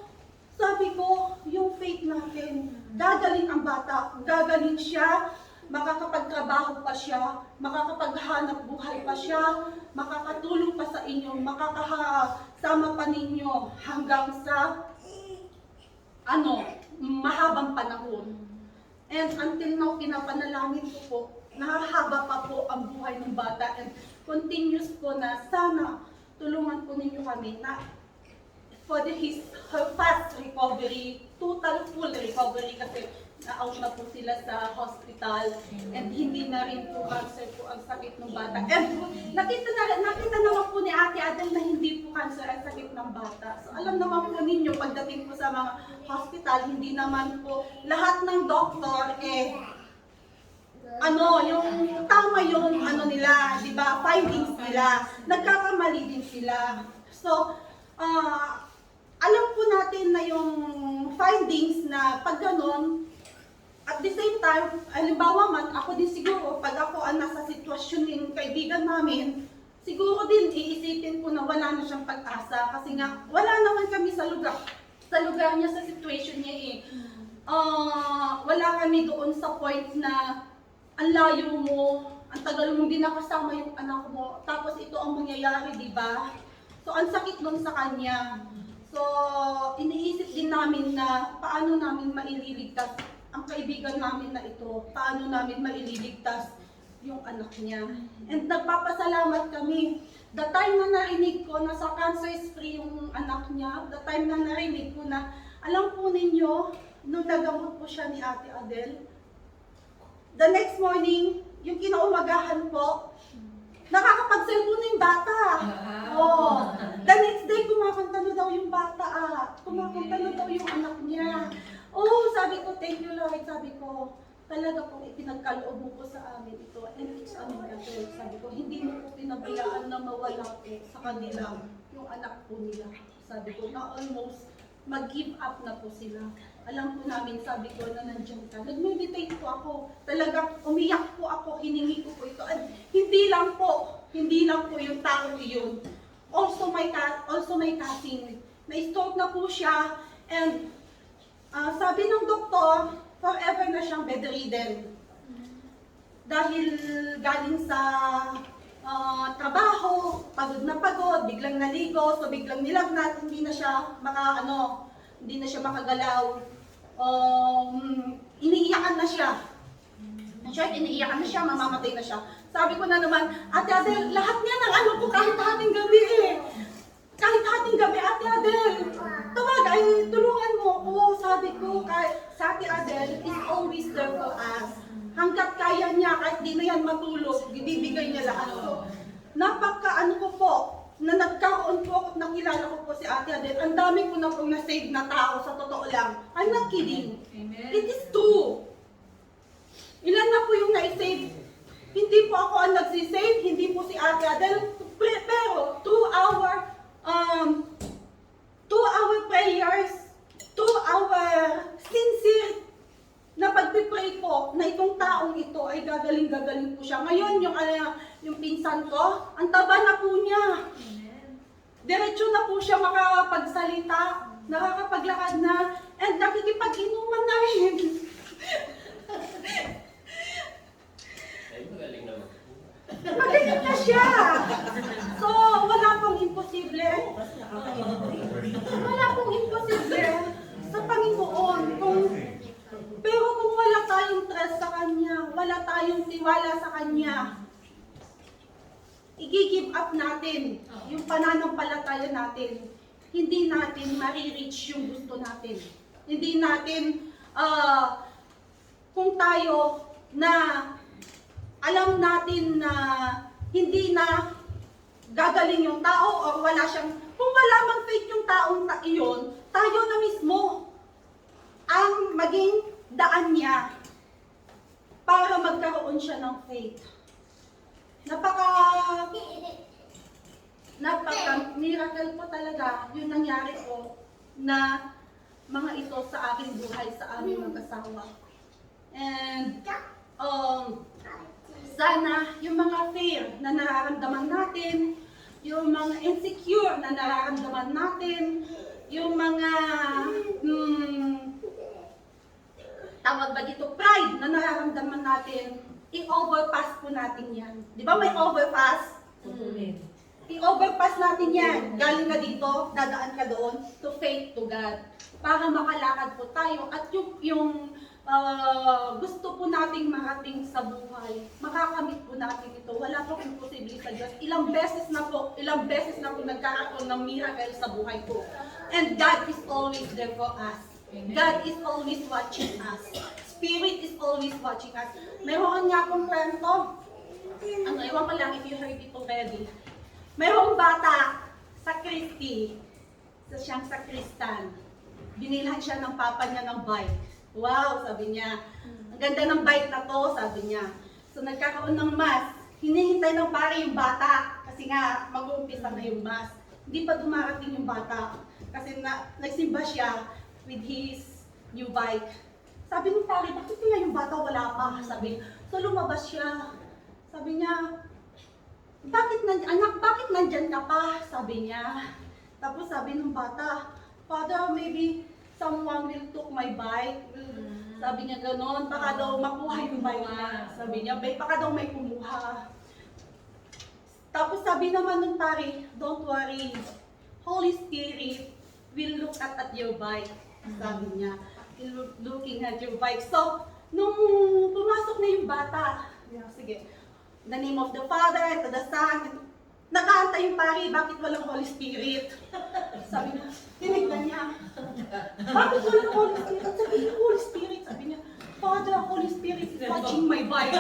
sabi ko, yung faith natin, gagaling ang bata, gagaling siya, makakapagtrabaho pa siya, makakapaghanap buhay pa siya, makakatulong pa sa inyo, makakasama pa ninyo hanggang sa mahabang panahon. And until now, pinapanalangin ko po, nahahaba pa po ang buhay ng bata, and continuous po na sana tulungan po ninyo kami na for her fast recovery, total full recovery kasi na-out na po sila sa hospital, and hindi na rin po cancer po ang sakit ng bata. And nakita naman po ni Ate Adele na hindi po cancer ang sakit ng bata. So alam naman po ninyo, pagdating po sa mga hospital, hindi naman po lahat ng doktor yung tama yung nila, di ba, findings nila, nagkakamali din sila. So, alam po natin na yung findings na pag ganon, at the same time, halimbawa man, ako din siguro, pag ako ang nasa sitwasyon ng kaibigan namin, siguro din iisipin ko na wala na siyang pag-asa kasi nga, wala naman kami sa lugar niya, sa situation niya wala kami doon sa point na ang layo mo, ang tagal mong di nakasama yung anak mo, tapos ito ang mangyayari, di ba? So, ang sakit nun sa kanya. So, iniisip din namin na paano namin maililigtas ang kaibigan namin na ito, paano namin maililigtas yung anak niya. And nagpapasalamat kami. The time na narinig ko na sa cancer is free yung anak niya, the time na narinig ko na, alam po ninyo, nung nagamot po siya ni Ate Adele, the next morning, yung kinaumagahan po, nakakapag-cellphone na yung bata. The next day, kumakanta na daw yung bata. Kumakanta na daw yung anak niya. Sabi ko, thank you Lord. Sabi ko, talaga pong ipinagkaloob mo po sa amin ito. And it's a miracle. Ate, sabi ko, hindi mo po pinabayaan na mawala po sa kanila yung anak po nila. Sabi ko, na almost mag-give up na po sila. Alam po namin, sabi ko, na nandiyan ka. Nag-meditate po ako. Talagang umiyak po ako, hiningi ko po ito. At hindi lang po yung tao yun. Also my cousin, na-stroke na po siya. And sabi ng doktor, forever na siyang bedridden. Dahil galing sa trabaho, pagod na pagod, biglang naligo, so biglang nilagnat, hindi na siya makagalaw. Iniiyakan na siya. In short, iniiyakan na siya, mamamatay na siya. Sabi ko na naman, Ate Adel, lahat niya ng ano ko kahit hating gabi eh. Kahit hating gabi, Ate Adel, tulungan mo ako. Sabi ko, sa Ate Adel is always there for us. Hanggat kaya niya, kahit di na yan matulog, ibibigay niya lahat. Napaka ko po, na nagkaroon po ako, nakilala ko po si Ate Adel, ang dami ko na pong na-save na tao, sa totoo lang. I'm not kidding. Amen. It is true. Ilan na po yung na-save? Hindi po ako ang nagsisave, hindi po si Ate Adel, pero 2 hour prayers, 2 hour sincere na pagpipray po na itong taong ito ay gagaling po siya. Ngayon, yung pinsan ko, ang taba na po niya. Diretso na po siya makapagsalita, nakakapaglakad na, and nakikipag-inuman na rin. Magaling na siya. So, wala pong imposible. Wala pong imposible sa Panginoon. Pero kung wala tayong trust sa Kanya, wala tayong tiwala sa Kanya, i-give up natin yung pananampalataya natin. Hindi natin ma-reach yung gusto natin. Hindi natin, kung tayo na alam natin na hindi na gagaling yung tao o wala siyang, kung wala mang faith yung taong iyon, tayo na mismo ang maging daan niya para magkaroon siya ng faith. Napaka-miracle po talaga yung nangyari po na mga ito sa aking buhay, sa aming mag-asawa. And sana yung mga fear na nararamdaman natin, yung mga insecure na nararamdaman natin, yung mga tawag ba dito, pride na nararamdaman natin, i-overpass po natin yan. Di ba may overpass? I-overpass natin yan. Galing ka dito, dadaan ka doon, to faith to God. Para makalakad po tayo at yung gusto po nating marating sa buhay, makakamit po natin ito. Wala po imposible sa Diyos. Ilang beses na po nagkakaroon ng miracle sa buhay ko. And God is always there for us. God is always watching us. Spirit is always watching us. Mayroon nga akong kwento. Ewan ko lang if you heard it already. Mayroong bata sa Christy, siyang sakristan. Binilhan siya ng papa niya ng bike. Wow, sabi niya. Ang ganda ng bike na to, sabi niya. So nagkakaroon ng mass. Hinihintay ng pare yung bata. Kasi nga, mag-uumpisa na yung mass. Hindi pa dumarating yung bata. Kasi nagsimba siya with his new bike. Sabi ng pare, bakit kaya yung bata wala pa? Sabi, so lumabas siya. Sabi niya, anak, bakit nandyan ka pa? Sabi niya. Tapos sabi ng bata, Father, maybe someone will took my bike. Sabi niya ganon, baka daw makuha yung bike niya. Sabi niya, baka daw may kumuha. Tapos sabi naman ng pare, don't worry. Holy Spirit will look at your bike. Sabi niya, looking at your bike. So, nung pumasok na yung bata, sige, in the name of the Father, and to the Son, nakaantay yung pare, bakit walang Holy Spirit? Sabi niya, tinignan niya. Bakit walang Holy Spirit? Sabi niya, Holy Spirit. Sabi niya, Father, Holy Spirit is watching my bike.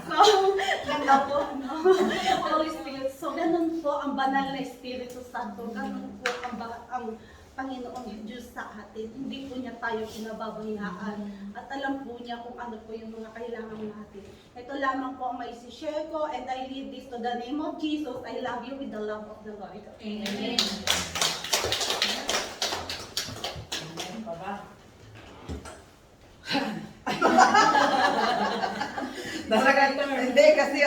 So, ganda po, no? Holy Spirit. So, ganun po ang banal na Espiritu Santo. Ganun po ang Panginoong Diyos sa atin. Hindi po niya tayo pinababayaan. At alam po niya kung ano po yung mga kailangan natin. Ito lamang po ang maisishare ko, and I leave this to the name of Jesus. I love you with the love of the Lord. Amen. Amen pa ba? Talaga, hindi kasi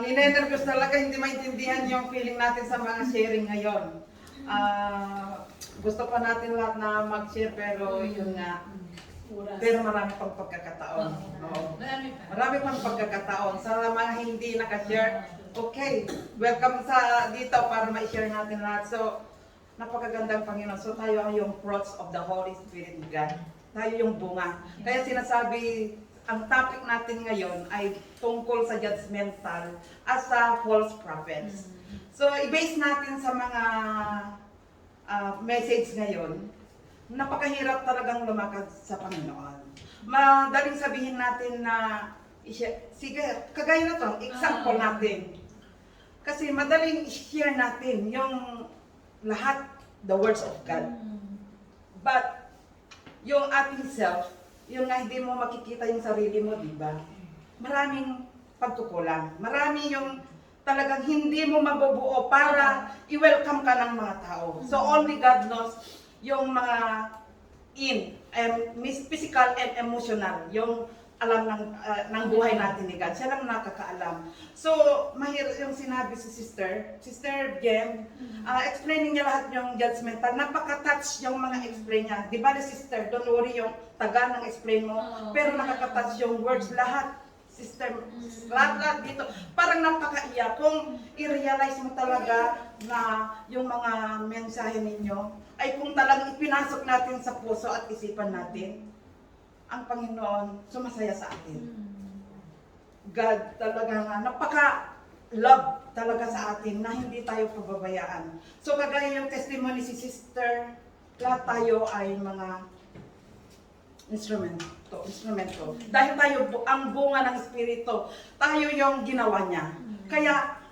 ninenervous talaga, hindi maintindihan yung feeling natin sa mga sharing ngayon. Gusto pa natin lahat na mag-share pero yun nga, pero marami pang pagkakataon. Oo. Marami pang pagkakataon. Sa mga hindi naka-share, okay, welcome sa dito para ma-share natin lahat. So, napakagandang Panginoon. So, tayo ay yung fruits of the Holy Spirit of God. Tayo yung bunga. Kaya sinasabi, ang topic natin ngayon ay tungkol sa judgmental as a false prophets. So, i-base natin sa mga message ngayon, napakahirap talagang lumakad sa Panginoon. Madaling sabihin natin na, sige, kagaya na to, example natin. Kasi madaling i-share natin yung lahat, the words of God. But, yung ating self, yung nga hindi mo makikita yung sarili mo, di ba? Maraming pagkukulang. Marami yung talagang hindi mo mabubuo para i-welcome ka ng mga tao. So only God knows yung mga physical and emotional, yung alam ng buhay natin ni God. Siya lang nakakaalam. So, mahirap yung sinabi si Sister Jem, explaining niya lahat yung judgmental. Napaka-touch yung mga explain niya. Di ba, Sister, don't worry yung taga ng explain mo, pero nakaka-touch yung words lahat. Sister, lahat dito. Parang napakaiyak kung i-realize mo talaga na yung mga mensahe ninyo ay kung talagang ipinasok natin sa puso at isipan natin, ang Panginoon sumasaya sa atin. God talaga nga, napaka-love talaga sa atin na hindi tayo pababayaan. So kagaya yung testimony si Sister, lahat tayo ay mga instrumento. Dahil tayo ang bunga ng Espiritu, tayo yung ginawa niya. Kaya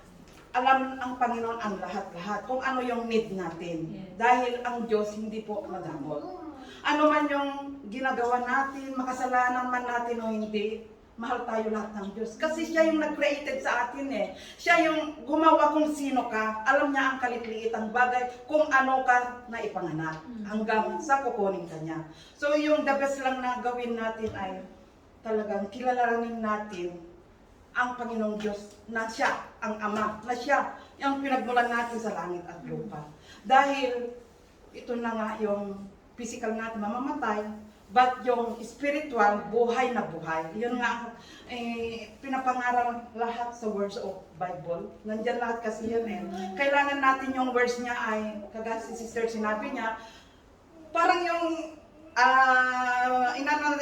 alam ang Panginoon ang lahat-lahat kung ano yung need natin. Dahil ang Diyos hindi po madamot. Ano man yung ginagawa natin, makasalanan man natin o hindi, mahal tayo lahat ng Diyos. Kasi siya yung nag-created sa atin eh. Siya yung gumawa kung sino ka. Alam niya ang kalitliitang bagay kung ano ka na ipanganak. Hanggang sa kukunin ka niya. So yung the best lang na gawin natin ay talagang kilalanin natin ang Panginoong Diyos na siya ang Ama. Na siya yung pinagmulan natin sa langit at lupa. Dahil ito na nga yung physical natin mamamatay, but yung spiritual, buhay na buhay. Yun nga, pinapangaral lahat sa words of Bible. Nandyan lahat kasi yan eh. Kailangan natin yung words niya ay, kagaya si Sister sinabi niya, parang yung,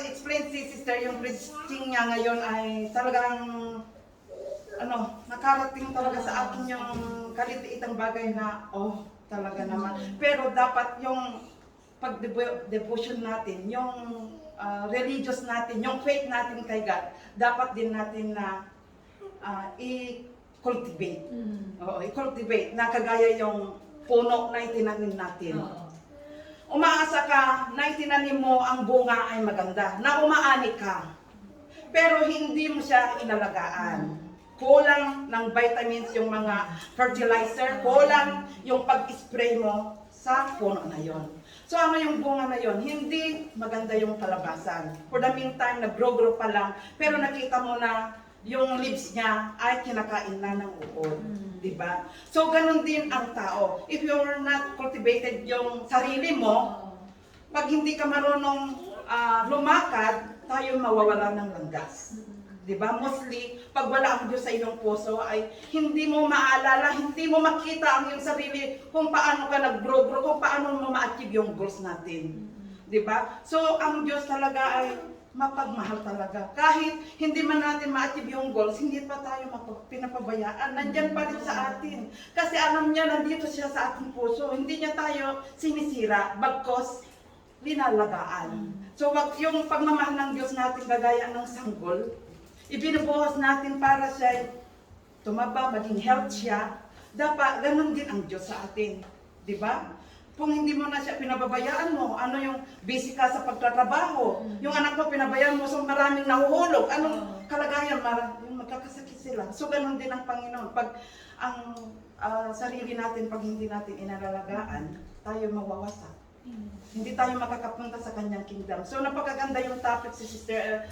explain si Sister, yung preaching niya ngayon ay talagang, nakarating talaga sa akin yung kalitiitang bagay na, talaga naman. Pero dapat yung pag-devotion natin, yung religious natin, yung faith natin kay God, dapat din natin na i-cultivate. Oo, i-cultivate na kagaya yung puno na itinanim natin. Umaasa ka na itinanim mo ang bunga ay maganda, na umaani ka, pero hindi mo siya inalagaan. Kulang ng vitamins yung mga fertilizer, kulang yung pag-spray mo sa puno na yon. So ano yung bunga na yon? Hindi maganda yung kalabasan. For the meantime, nag-grow pa lang, pero nakita mo na yung leaves niya ay kinakain na ng uod. Diba? So ganun din ang tao. If you're not cultivated yung sarili mo, pag hindi ka marunong lumakad, tayo mawawala ng landas. Diba? Mostly, pag wala ang Diyos sa iyong puso ay hindi mo maalala, hindi mo makita ang iyong sarili kung paano ka nag-grow, kung paano mo ma-achieve yung goals natin. Diba? So, ang Diyos talaga ay mapagmahal talaga. Kahit hindi man natin ma-achieve yung goals, hindi pa tayo pinapabayaan. Nandyan pa rin sa atin. Kasi alam niya, nandito siya sa ating puso. Hindi niya tayo sinisira, bagkos linalagaan. So, wag yung pagmamahal ng Diyos natin kagaya ng sanggol, ibinubuhos natin para siya tumaba, maging health siya. Dapat, ganun din ang Diyos sa atin. Diba? kung hindi mo na siya pinababayaan mo, ano yung busy ka sa pagtatrabaho, yung anak mo pinabayaan mo, so maraming nahuhulog, anong kalagayan, yung magkakasakit sila. So ganun din ang Panginoon. Pag ang sarili natin, pag hindi natin inalalagaan, tayo mawawasak. Hindi tayo makakapunta sa kanyang kingdom. So napakaganda yung topic si Sister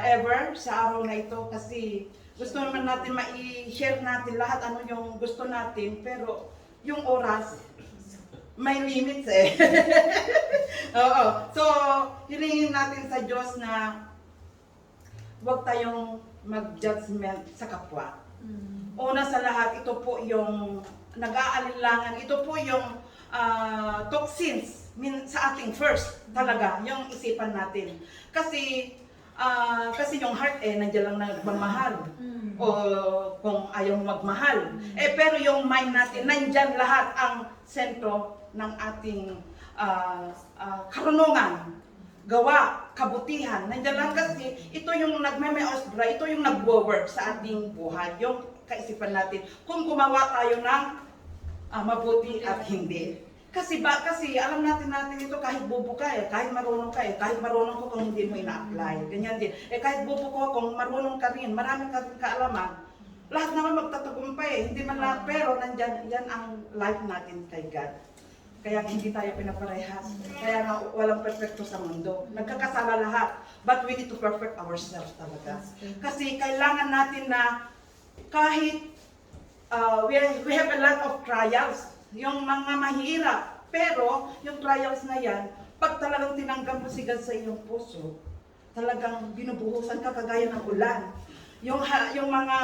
Ever sa araw na ito kasi gusto naman natin ma-share natin lahat ano yung gusto natin, pero yung oras, may limits eh. Oo. So, hilingin natin sa Diyos na huwag tayong mag-judgment sa kapwa. Una sa lahat, ito po yung nag-aalinlangan, ito po yung toxins sa ating first talaga, yung isipan natin. Kasi yung heart nandiyan lang nagmamahal. O kung ayaw magmahal. Pero yung mind natin, nandyan lahat ang sentro ng ating karunungan, gawa, kabutihan. Nandiyan lang kasi ito yung ito yung nagwo-work sa ating buhay, yung kaisipan natin. Kung gumawa tayo ng mabuti at hindi. Kasi alam natin ito kahit bubo ka kahit marunong ka kahit marunong ko kung hindi mo ina-apply. Ganyan din. Kahit bubo ko kung marunong ka rin, marami ka rin kaalaman, lahat naman magtatagumpay hindi man lahat, pero nandyan, yan ang life natin kay God. Kaya hindi tayo pinaparehas. Kaya nga walang perfecto sa mundo. Nagkakasala lahat. But we need to perfect ourselves talaga. Kasi kailangan natin na kahit we have a lot of trials, yung mga mahirap, pero yung trials na yan, pag talagang tinanggap mo si God sa iyong puso, talagang binubuhusan ka kagaya ng ulan. Yung mga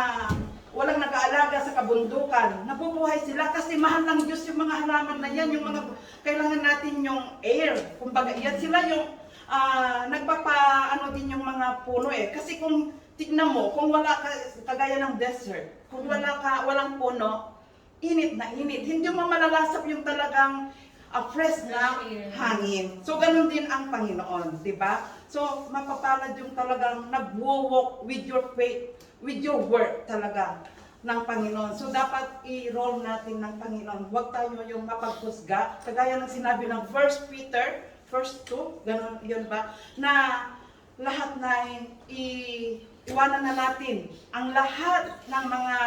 walang nag-aalaga sa kabundukan, nabubuhay sila kasi mahal ng Diyos yung mga halaman na yan, yung mga kailangan natin yung air. Kumbaga, yan sila yung din yung mga puno kasi kung tignan mo, kung wala ka, kagaya ng desert, kung walang puno, init na init. Hindi mo malalasap yung talagang fresh na hangin. So, ganun din ang Panginoon, di ba? So, mapapalad yung talagang nag-walk with your faith, with your work talaga ng Panginoon. So, dapat i-roll natin ng Panginoon. Huwag tayo yung mapaghusga. Kagaya ng sinabi ng 1 Peter, verse 2, ganun yun ba? Na lahat na iwanan na natin ang lahat ng mga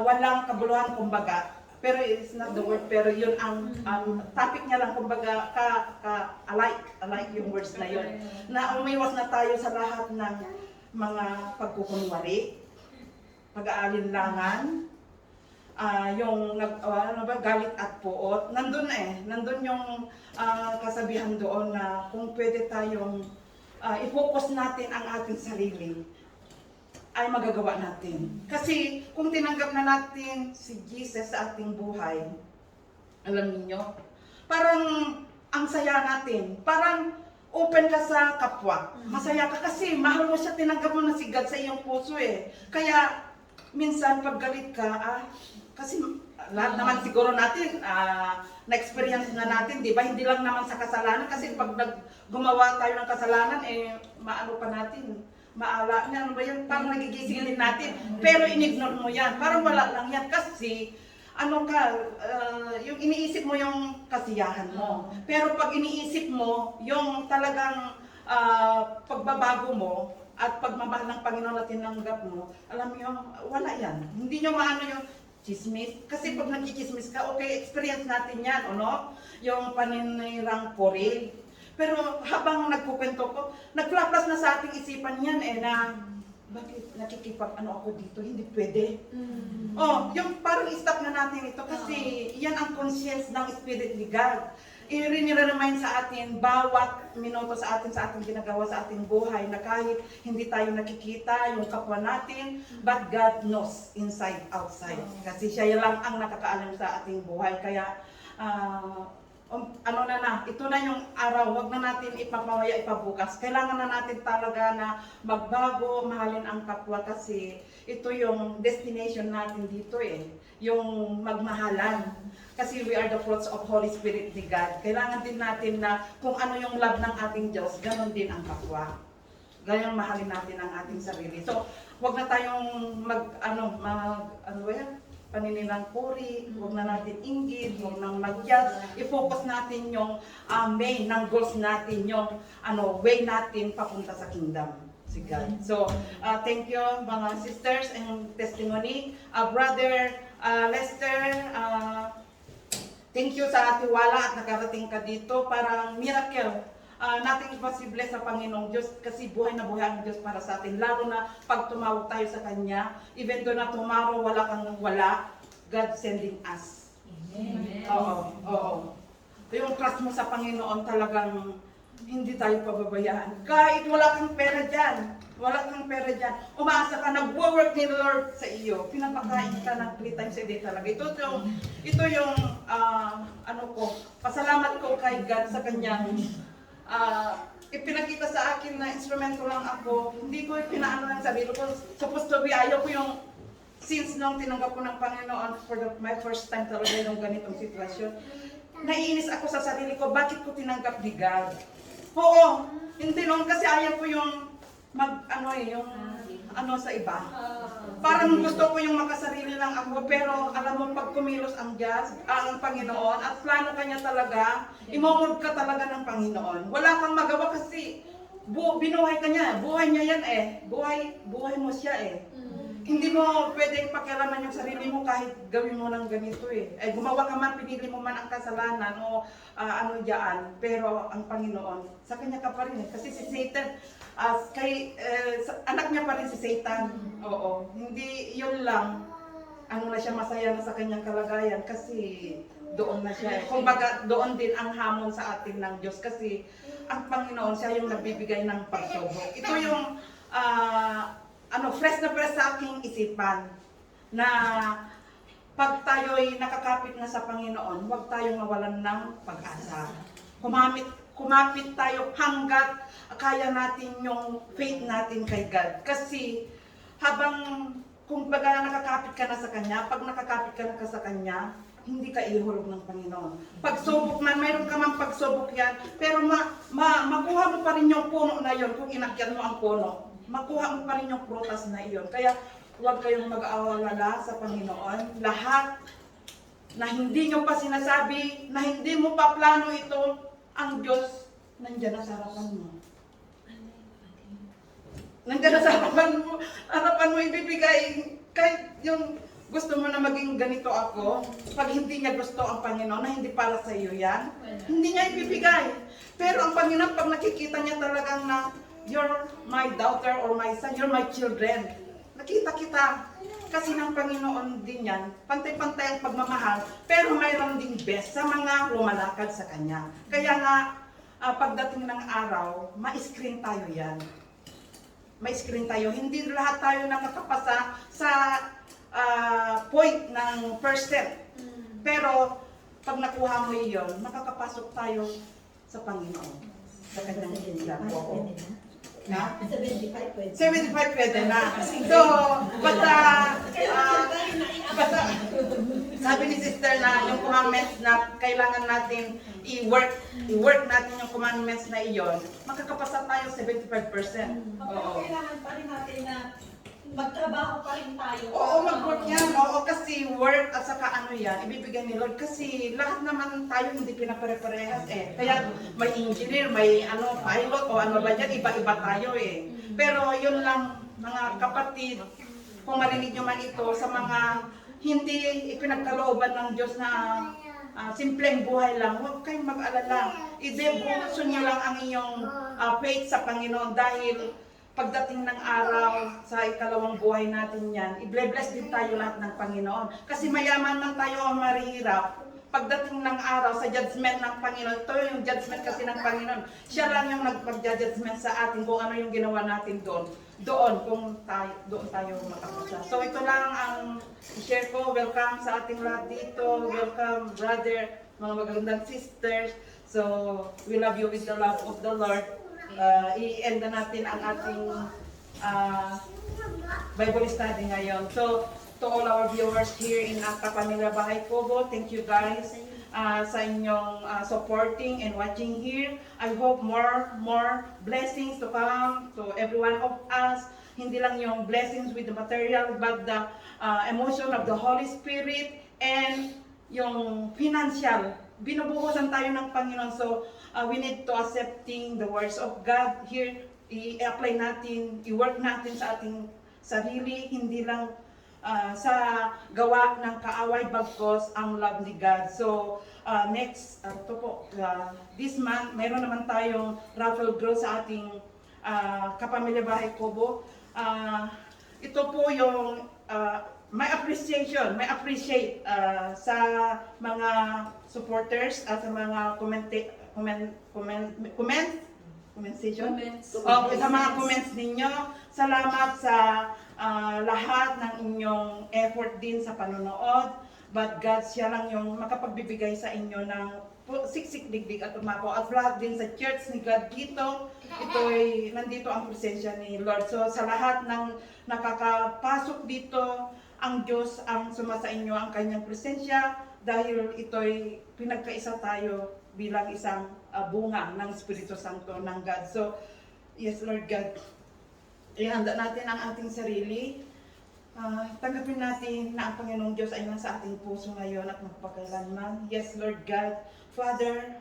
walang kabuluhan, kumbaga. Pero it's not the word, pero yun ang topic niya lang, kumbaga, alike yung words na yun. Na umiwas na tayo sa lahat ng mga pagkukunwari, pag-aalinlangan, yung galit at puot. Nandun yung kasabihan doon na kung pwede tayong i-focus natin ang ating sarili, ay magagawa natin. Kasi kung tinanggap na natin si Jesus sa ating buhay, alam niyo, parang ang saya natin, parang open ka sa kapwa. Masaya ka kasi mahal mo siya, tinanggap mo na si God sa iyong puso Kaya minsan pag galit ka, kasi lahat naman siguro natin, na-experience na natin, di ba? Hindi lang naman sa kasalanan, kasi pag gumawa tayo ng kasalanan, maano pa natin, maala niya, ano ba yun? Parang nagigising din natin. Pero in-ignore mo yan. Parang wala lang yan. Kasi, yung iniisip mo yung kasiyahan mo. Pero pag iniisip mo, yung talagang pagbabago mo, at pagmamahal ng Panginoon na tinanggap mo, alam mo yung, wala yan. Hindi nyo maano yung chismis. Kasi pag nagkikismis ka, okay, experience natin yan, yung paninirang puri. Pero habang nagkukwento ko, nagflaplas na sa ating isipan yan na bakit ako dito, hindi pwede. Yung parang i-stop na natin ito kasi yan ang conscience ng Spirit ni God. I-remind sa atin bawat minuto sa ating ginagawa sa ating buhay na kahit hindi tayo nakikita yung kapwa natin, but God knows inside, outside. Kasi siya lang ang nakakaalam sa ating buhay. Kaya ito na yung araw, wag na natin ipapamaya, ipabukas. Kailangan na natin talaga na magbago, mahalin ang kapwa kasi ito yung destination natin dito yung magmahalan. Kasi we are the fruits of Holy Spirit ni God. Kailangan din natin na kung ano yung love ng ating Diyos, ganon din ang kapwa. Ganyan mahalin natin ang ating sarili. So, wag na tayong paninilang puri, huwag na natin inggit, huwag nang mag-judge. I-focus natin yung main ng goals natin, yung way natin papunta sa kingdom. Si God. So, thank you mga sisters and testimony. Brother Lester, thank you sa tiwala at nakarating ka dito. Parang miracle. Nothing impossible sa Panginoong Diyos kasi buhay na buhay ang Diyos para sa atin. Lalo na pag tumawag tayo sa Kanya, even though na tomorrow wala kang wala, God sending us. Amen. Oo. Yung trust mo sa Panginoon talagang hindi tayo pababayaan. Kahit wala kang pera dyan, umaasa ka, nag-work ni Lord sa iyo. Pinapakain ka ng 3 times a day talaga. Ito yung pasalamat ko kay God sa kanyang ipinakita sa akin na instrumento lang ako. Hindi ko pinaano ng sarili ko. Supposed to be, ayaw ko yung since nung tinanggap ko ng Panginoon for my first time talaga yung ganitong sitwasyon. Naiinis ako sa sarili ko, bakit ko tinanggap ni God? Oo, hindi noon kasi ayaw ko yung sa iba. Parang gusto ko yung makasarili lang ako, pero alam mo pag kumilos ang Diyos, ang Panginoon, at plano kanya talaga, imomod ka talaga ng Panginoon. Wala kang magawa kasi binuhay ka niya, buhay niya yan buhay mo siya Hindi mo pwedeng pakialaman yung sarili mo kahit gawin mo ng ganito gumawa ka man, pinili mo man ang kasalanan o pero ang Panginoon, sa kanya ka pa rin kasi si Satan, anak niya pa rin si Satan. Oo, hindi yun lang, na siya masaya na sa kanyang kalagayan kasi doon na siya. Kumbaga, doon din ang hamon sa atin ng Diyos kasi ang Panginoon, siya yung nagbibigay ng pagsubok. Ito yung fresh na fresh sa aking isipan na pag tayo'y nakakapit na sa Panginoon, huwag tayong mawalan ng pag-asa. Kumapit tayo hanggat kaya natin yung faith natin kay God. Kasi kung baga nakakapit ka na sa Kanya, pag nakakapit ka na sa Kanya, hindi ka ihulog ng Panginoon. Pagsubok man, mayroon ka mang pagsubok yan, pero makuha mo pa rin yung puno na yon kung inakyan mo ang puno. Makuha mo pa rin yung prutas na iyon. Kaya huwag kayong mag-aalala sa Panginoon. Lahat na hindi nyo pa sinasabi, na hindi mo pa plano ito, ang Diyos nandiyan na sa harapan mo. Nandiyan na sa harapan mo ibibigay. Kahit yung gusto mo na maging ganito ako, pag hindi niya gusto ang Panginoon na hindi para sa iyo yan, hindi niya ibibigay. Pero ang Panginoon, pag nakikita niya talagang na you're my daughter or my son, you're my children. Nakita kita. Kasi ng Panginoon din yan, pantay-pantay ang pagmamahal, pero mayroon ding best sa mga lumalakad sa Kanya. Kaya nga, pagdating ng araw, ma-screen tayo yan. Ma-screen tayo. Hindi lahat tayo nakakapasa sa point ng percent. Pero, pag nakuha mo iyon, makakapasok tayo sa Panginoon. Sa Kanyang kingdom. Na? 75 pwede. 75 pwede na. So, basta sabi ni sister na yung commandments na kailangan natin i-work natin yung commandments na iyon, makakapasa tayo 75%. Oo. Kailangan pa rin natin na magtrabaho pa rin tayo. Oo, mag-work yan. Oo, kasi work at saka yan, ibibigay ni Lord. Kasi lahat naman tayo hindi pinapare-parehas Kaya may engineer, may pilot o ano ba dyan, iba-iba tayo Pero yun lang, mga kapatid, kung marinig nyo man ito sa mga hindi ipinagkalooban ng Diyos na simpleng buhay lang, huwag kayong mag-alala. I-devotion nyo lang ang inyong faith sa Panginoon dahil pagdating ng araw sa ikalawang buhay natin yan, i-bless din tayo lahat ng Panginoon. Kasi mayaman man tayo o marihirap, pagdating ng araw sa judgment ng Panginoon, ito yung judgment kasi ng Panginoon. Siya lang yung nagpag-judgment sa atin kung ano yung ginawa natin doon. Doon tayo makapasa. So ito lang ang share ko. Welcome sa ating lahat dito. Welcome brother, mga magagandang sisters. So we love you with the love of the Lord. I-end na natin ang ating Bible study ngayon. So, to all our viewers here in Kapanila Bahay Kubo, thank you guys sa inyong supporting and watching here. I hope more blessings to come to every one of us. hindi lang yung blessings with the material, but the emotion of the Holy Spirit and yung financial. Binubuhusan tayo ng Panginoon. So, we need to accepting the words of God here. I-apply natin, i-work natin sa ating sarili, hindi lang sa gawa ng kaaway bagkos ang love ni God. So, next, ito po, this month, mayroon naman tayong raffle draw sa ating Kapamilya Bahay Kubo. Ito po yung may appreciate sa mga supporters, sa mga sa mga comments ninyo. Salamat sa lahat ng inyong effort din sa panonood. But God, siya lang yung makapagbibigay sa inyo ng siksik digdig at umapo. At lahat din sa church ni God dito, nandito ang presensya ni Lord. So sa lahat ng nakakapasok dito, ang Diyos ang sumasa inyo ang kanyang presensya dahil ito'y pinagkaisa tayo bilang isang bunga ng Espiritu Santo ng God. So, yes Lord God, ihanda natin ang ating sarili. Tanggapin natin na ang Panginoong Diyos ay nasa ating puso ngayon at magpakailanman. Yes Lord God, Father,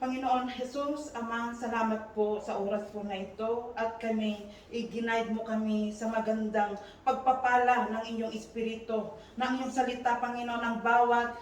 Panginoon Jesus, Ama, salamat po sa oras po na ito at kami, i-guide mo kami sa magandang pagpapala ng inyong Espiritu, ng iyong salita, Panginoon, ng bawat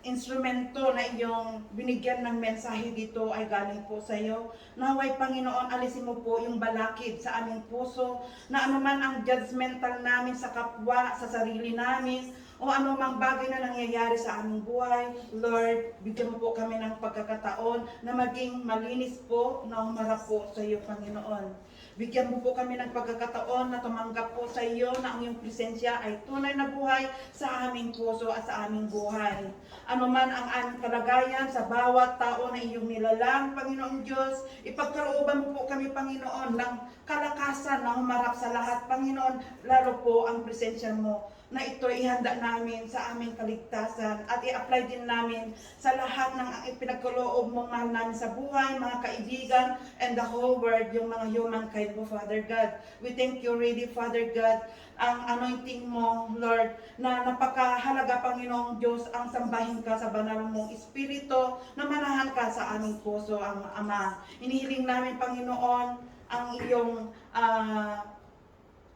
instrumento na iyong binigyan ng mensahe dito ay galing po sa iyo. Naway, Panginoon, alisin mo po yung balakid sa aming puso, na anuman ang judgmental namin sa kapwa, sa sarili namin, o anumang bagay na nangyayari sa aming buhay, Lord, bigyan mo po kami ng pagkakataon na maging malinis po, na humarap po sa iyo, Panginoon. Bigyan mo po kami ng pagkakataon na tumanggap po sa iyo na ang iyong presensya ay tunay na buhay sa aming puso at sa aming buhay. Ano man ang aming kalagayan sa bawat tao na iyong nilalang, Panginoong Diyos, ipagkalooban mo po kami, Panginoon, ng kalakasan na humarap sa lahat, Panginoon, lalo po ang presensya mo na ito ihanda namin sa aming kaligtasan at i-apply din namin sa lahat ng ipinagkaloob mong mahal namin sa buhay, mga kaibigan, and the whole world, yung mga humankind mo, Father God. We thank you really, Father God, ang anointing mo, Lord, na napakahalaga, Panginoong Diyos, ang sambahin ka sa banal mong Espiritu, na manahan ka sa aming puso, ang Ama. Inihiling namin, Panginoon, ang iyong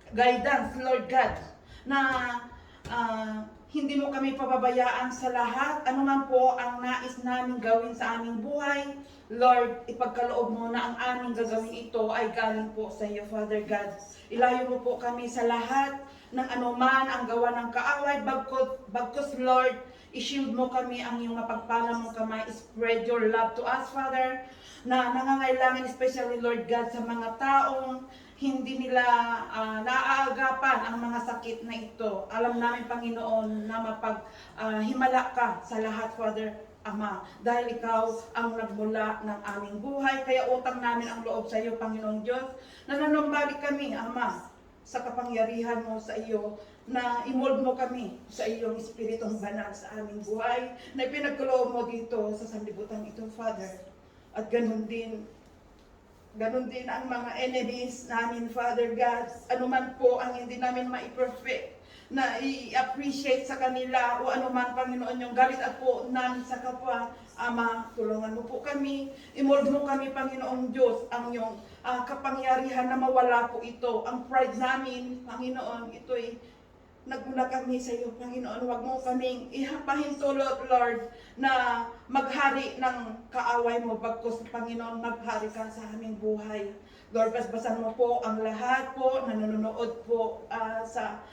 guidance, Lord God, na hindi mo kami pababayaan sa lahat, anuman po ang nais namin gawin sa aming buhay. Lord, ipagkaloob mo na ang aming gagawin ito ay galing po sa iyo, Father God. Ilayo mo po kami sa lahat ng anuman ang gawa ng kaaway, bagkos Lord, i-shield mo kami ang iyong mapagpala mong kamay, spread your love to us, Father, na nangangailangan, especially Lord God, sa mga taong hindi nila naaagapan ang mga sakit na ito. Alam namin, Panginoon, na himala ka sa lahat, Father, Ama, dahil ikaw ang nagmula ng aming buhay. Kaya utang namin ang loob sa iyo, Panginoong Diyos, na nanumbalik kami, Ama, sa kapangyarihan mo sa iyo, na imold mo kami sa iyong Espiritong banal sa aming buhay, na ipinagkaloob mo dito sa sanlibutan ito, Father. At ganun din ang mga enemies namin, Father God. Anuman po ang hindi namin ma-perfect, na i-appreciate sa kanila, o anuman, Panginoon, yung galit at po namin sa kapwa, Ama, tulungan mo po kami. Imold mo kami, Panginoong Diyos, ang iyong kapangyarihan na mawala po ito. Ang pride namin, Panginoon, ito'y nagmula kami sa iyo, Panginoon. Huwag mo kaming ihapahintulot, Lord, na maghari ng kaaway mo, bagkus, Panginoon, maghari ka sa aming buhay. Lord, basbasan mo po ang lahat po na nanonood po sa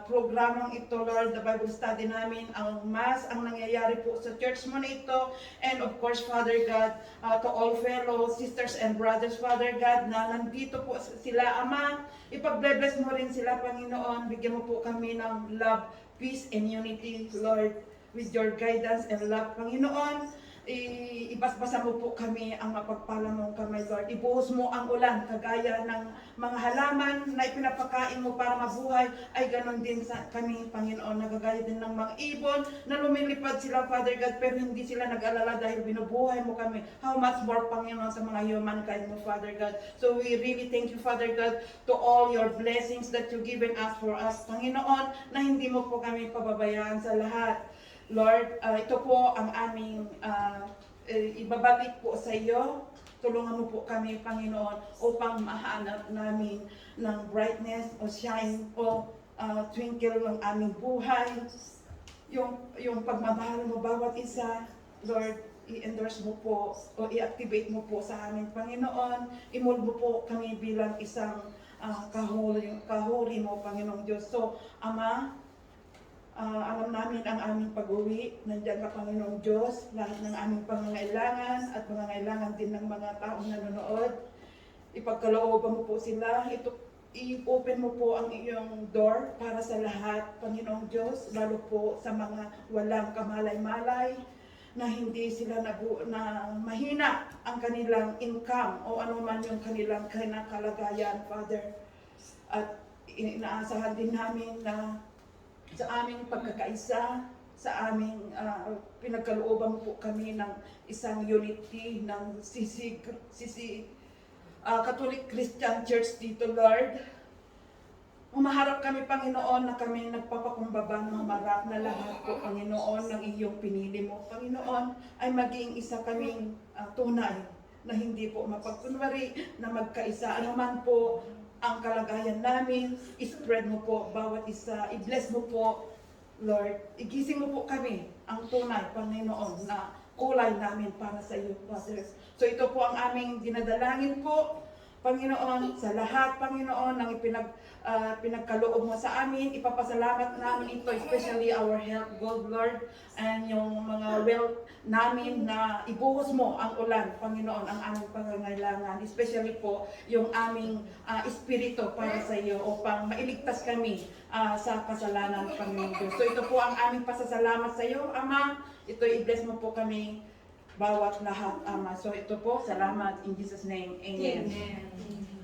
programang ito, Lord, the Bible study namin, ang mass, ang nangyayari po sa church mo na ito, and of course, Father God, to all fellow sisters and brothers, Father God, na nandito po sila, Ama, ipag-bless mo rin sila, Panginoon, bigyan mo po kami ng love, peace, and unity, Lord, with your guidance and love, Panginoon, ibasbasa mo po kami ang mapagpala mong kamay, Lord. Ibuhos mo ang ulan, kagaya ng mga halaman na ipinapakain mo para mabuhay, ay ganon din sa kami, Panginoon. Nagagaya din ng mga ibon na lumilipad sila, Father God, pero hindi sila nag-alala dahil binubuhay mo kami. How much more, Panginoon, sa mga humankind mo, Father God. So we really thank you, Father God, to all your blessings that you've given us for us, Panginoon, na hindi mo po kami pababayaan sa lahat. Lord, ito po ang aming ibabalik po sa iyo. Tulungan mo po kami, Panginoon, upang mahanap namin ng brightness o shine o twinkle ng aming buhay. Yung pagmamahal mo bawat isa, Lord, i-endorse mo po o i-activate mo po sa amin, Panginoon. Imold mo po kami bilang isang kahuri mo, Panginoong Diyos. So, Ama, alam namin ang aming pag-uwi. Nandiyan ka, Panginoong Diyos, lahat ng aming pangangailangan at pangangailangan din ng mga taong nanonood. Ipagkalooban mo po sila. I-open mo po ang iyong door para sa lahat, Panginoong Diyos, lalo po sa mga walang kamalay-malay, na hindi sila na mahina ang kanilang income o anuman yung kanilang kalagayan, Father. At inaasahan din namin na sa aming pagkakaisa, sa aming pinagkalooban po kami ng isang unity ng Catholic Christian Church dito, Lord. Umaharap kami, Panginoon, na kami nagpapakumbaba ng marap na lahat po, Panginoon, ng iyong pinili mo, Panginoon, ay maging isa kaming tunay na hindi po mapagkunwari na magkaisa. Ano man po ang kalagayan namin, i-spread mo po bawat isa, i-bless mo po, Lord. Igising mo po kami ang tunay, Panginoon, na kulay namin para sa iyo, Father. So ito po ang aming dinadalangin po, Panginoon, sa lahat, Panginoon, ng pinagkaloob mo sa amin. Ipapasalamat namin ito, especially our health, God, Lord, and yung mga wealth namin na ibuhos mo ang ulan, Panginoon, ang aming pangangailangan, especially po yung aming espiritu para sa iyo upang mailigtas kami sa kasalanan, Panginoon Diyos. So ito po ang aming pasasalamat sa iyo, Ama. Ito, i-bless mo po kami bawat lahat, Ama. So ito po, salamat in Jesus' name. Amen. Amen.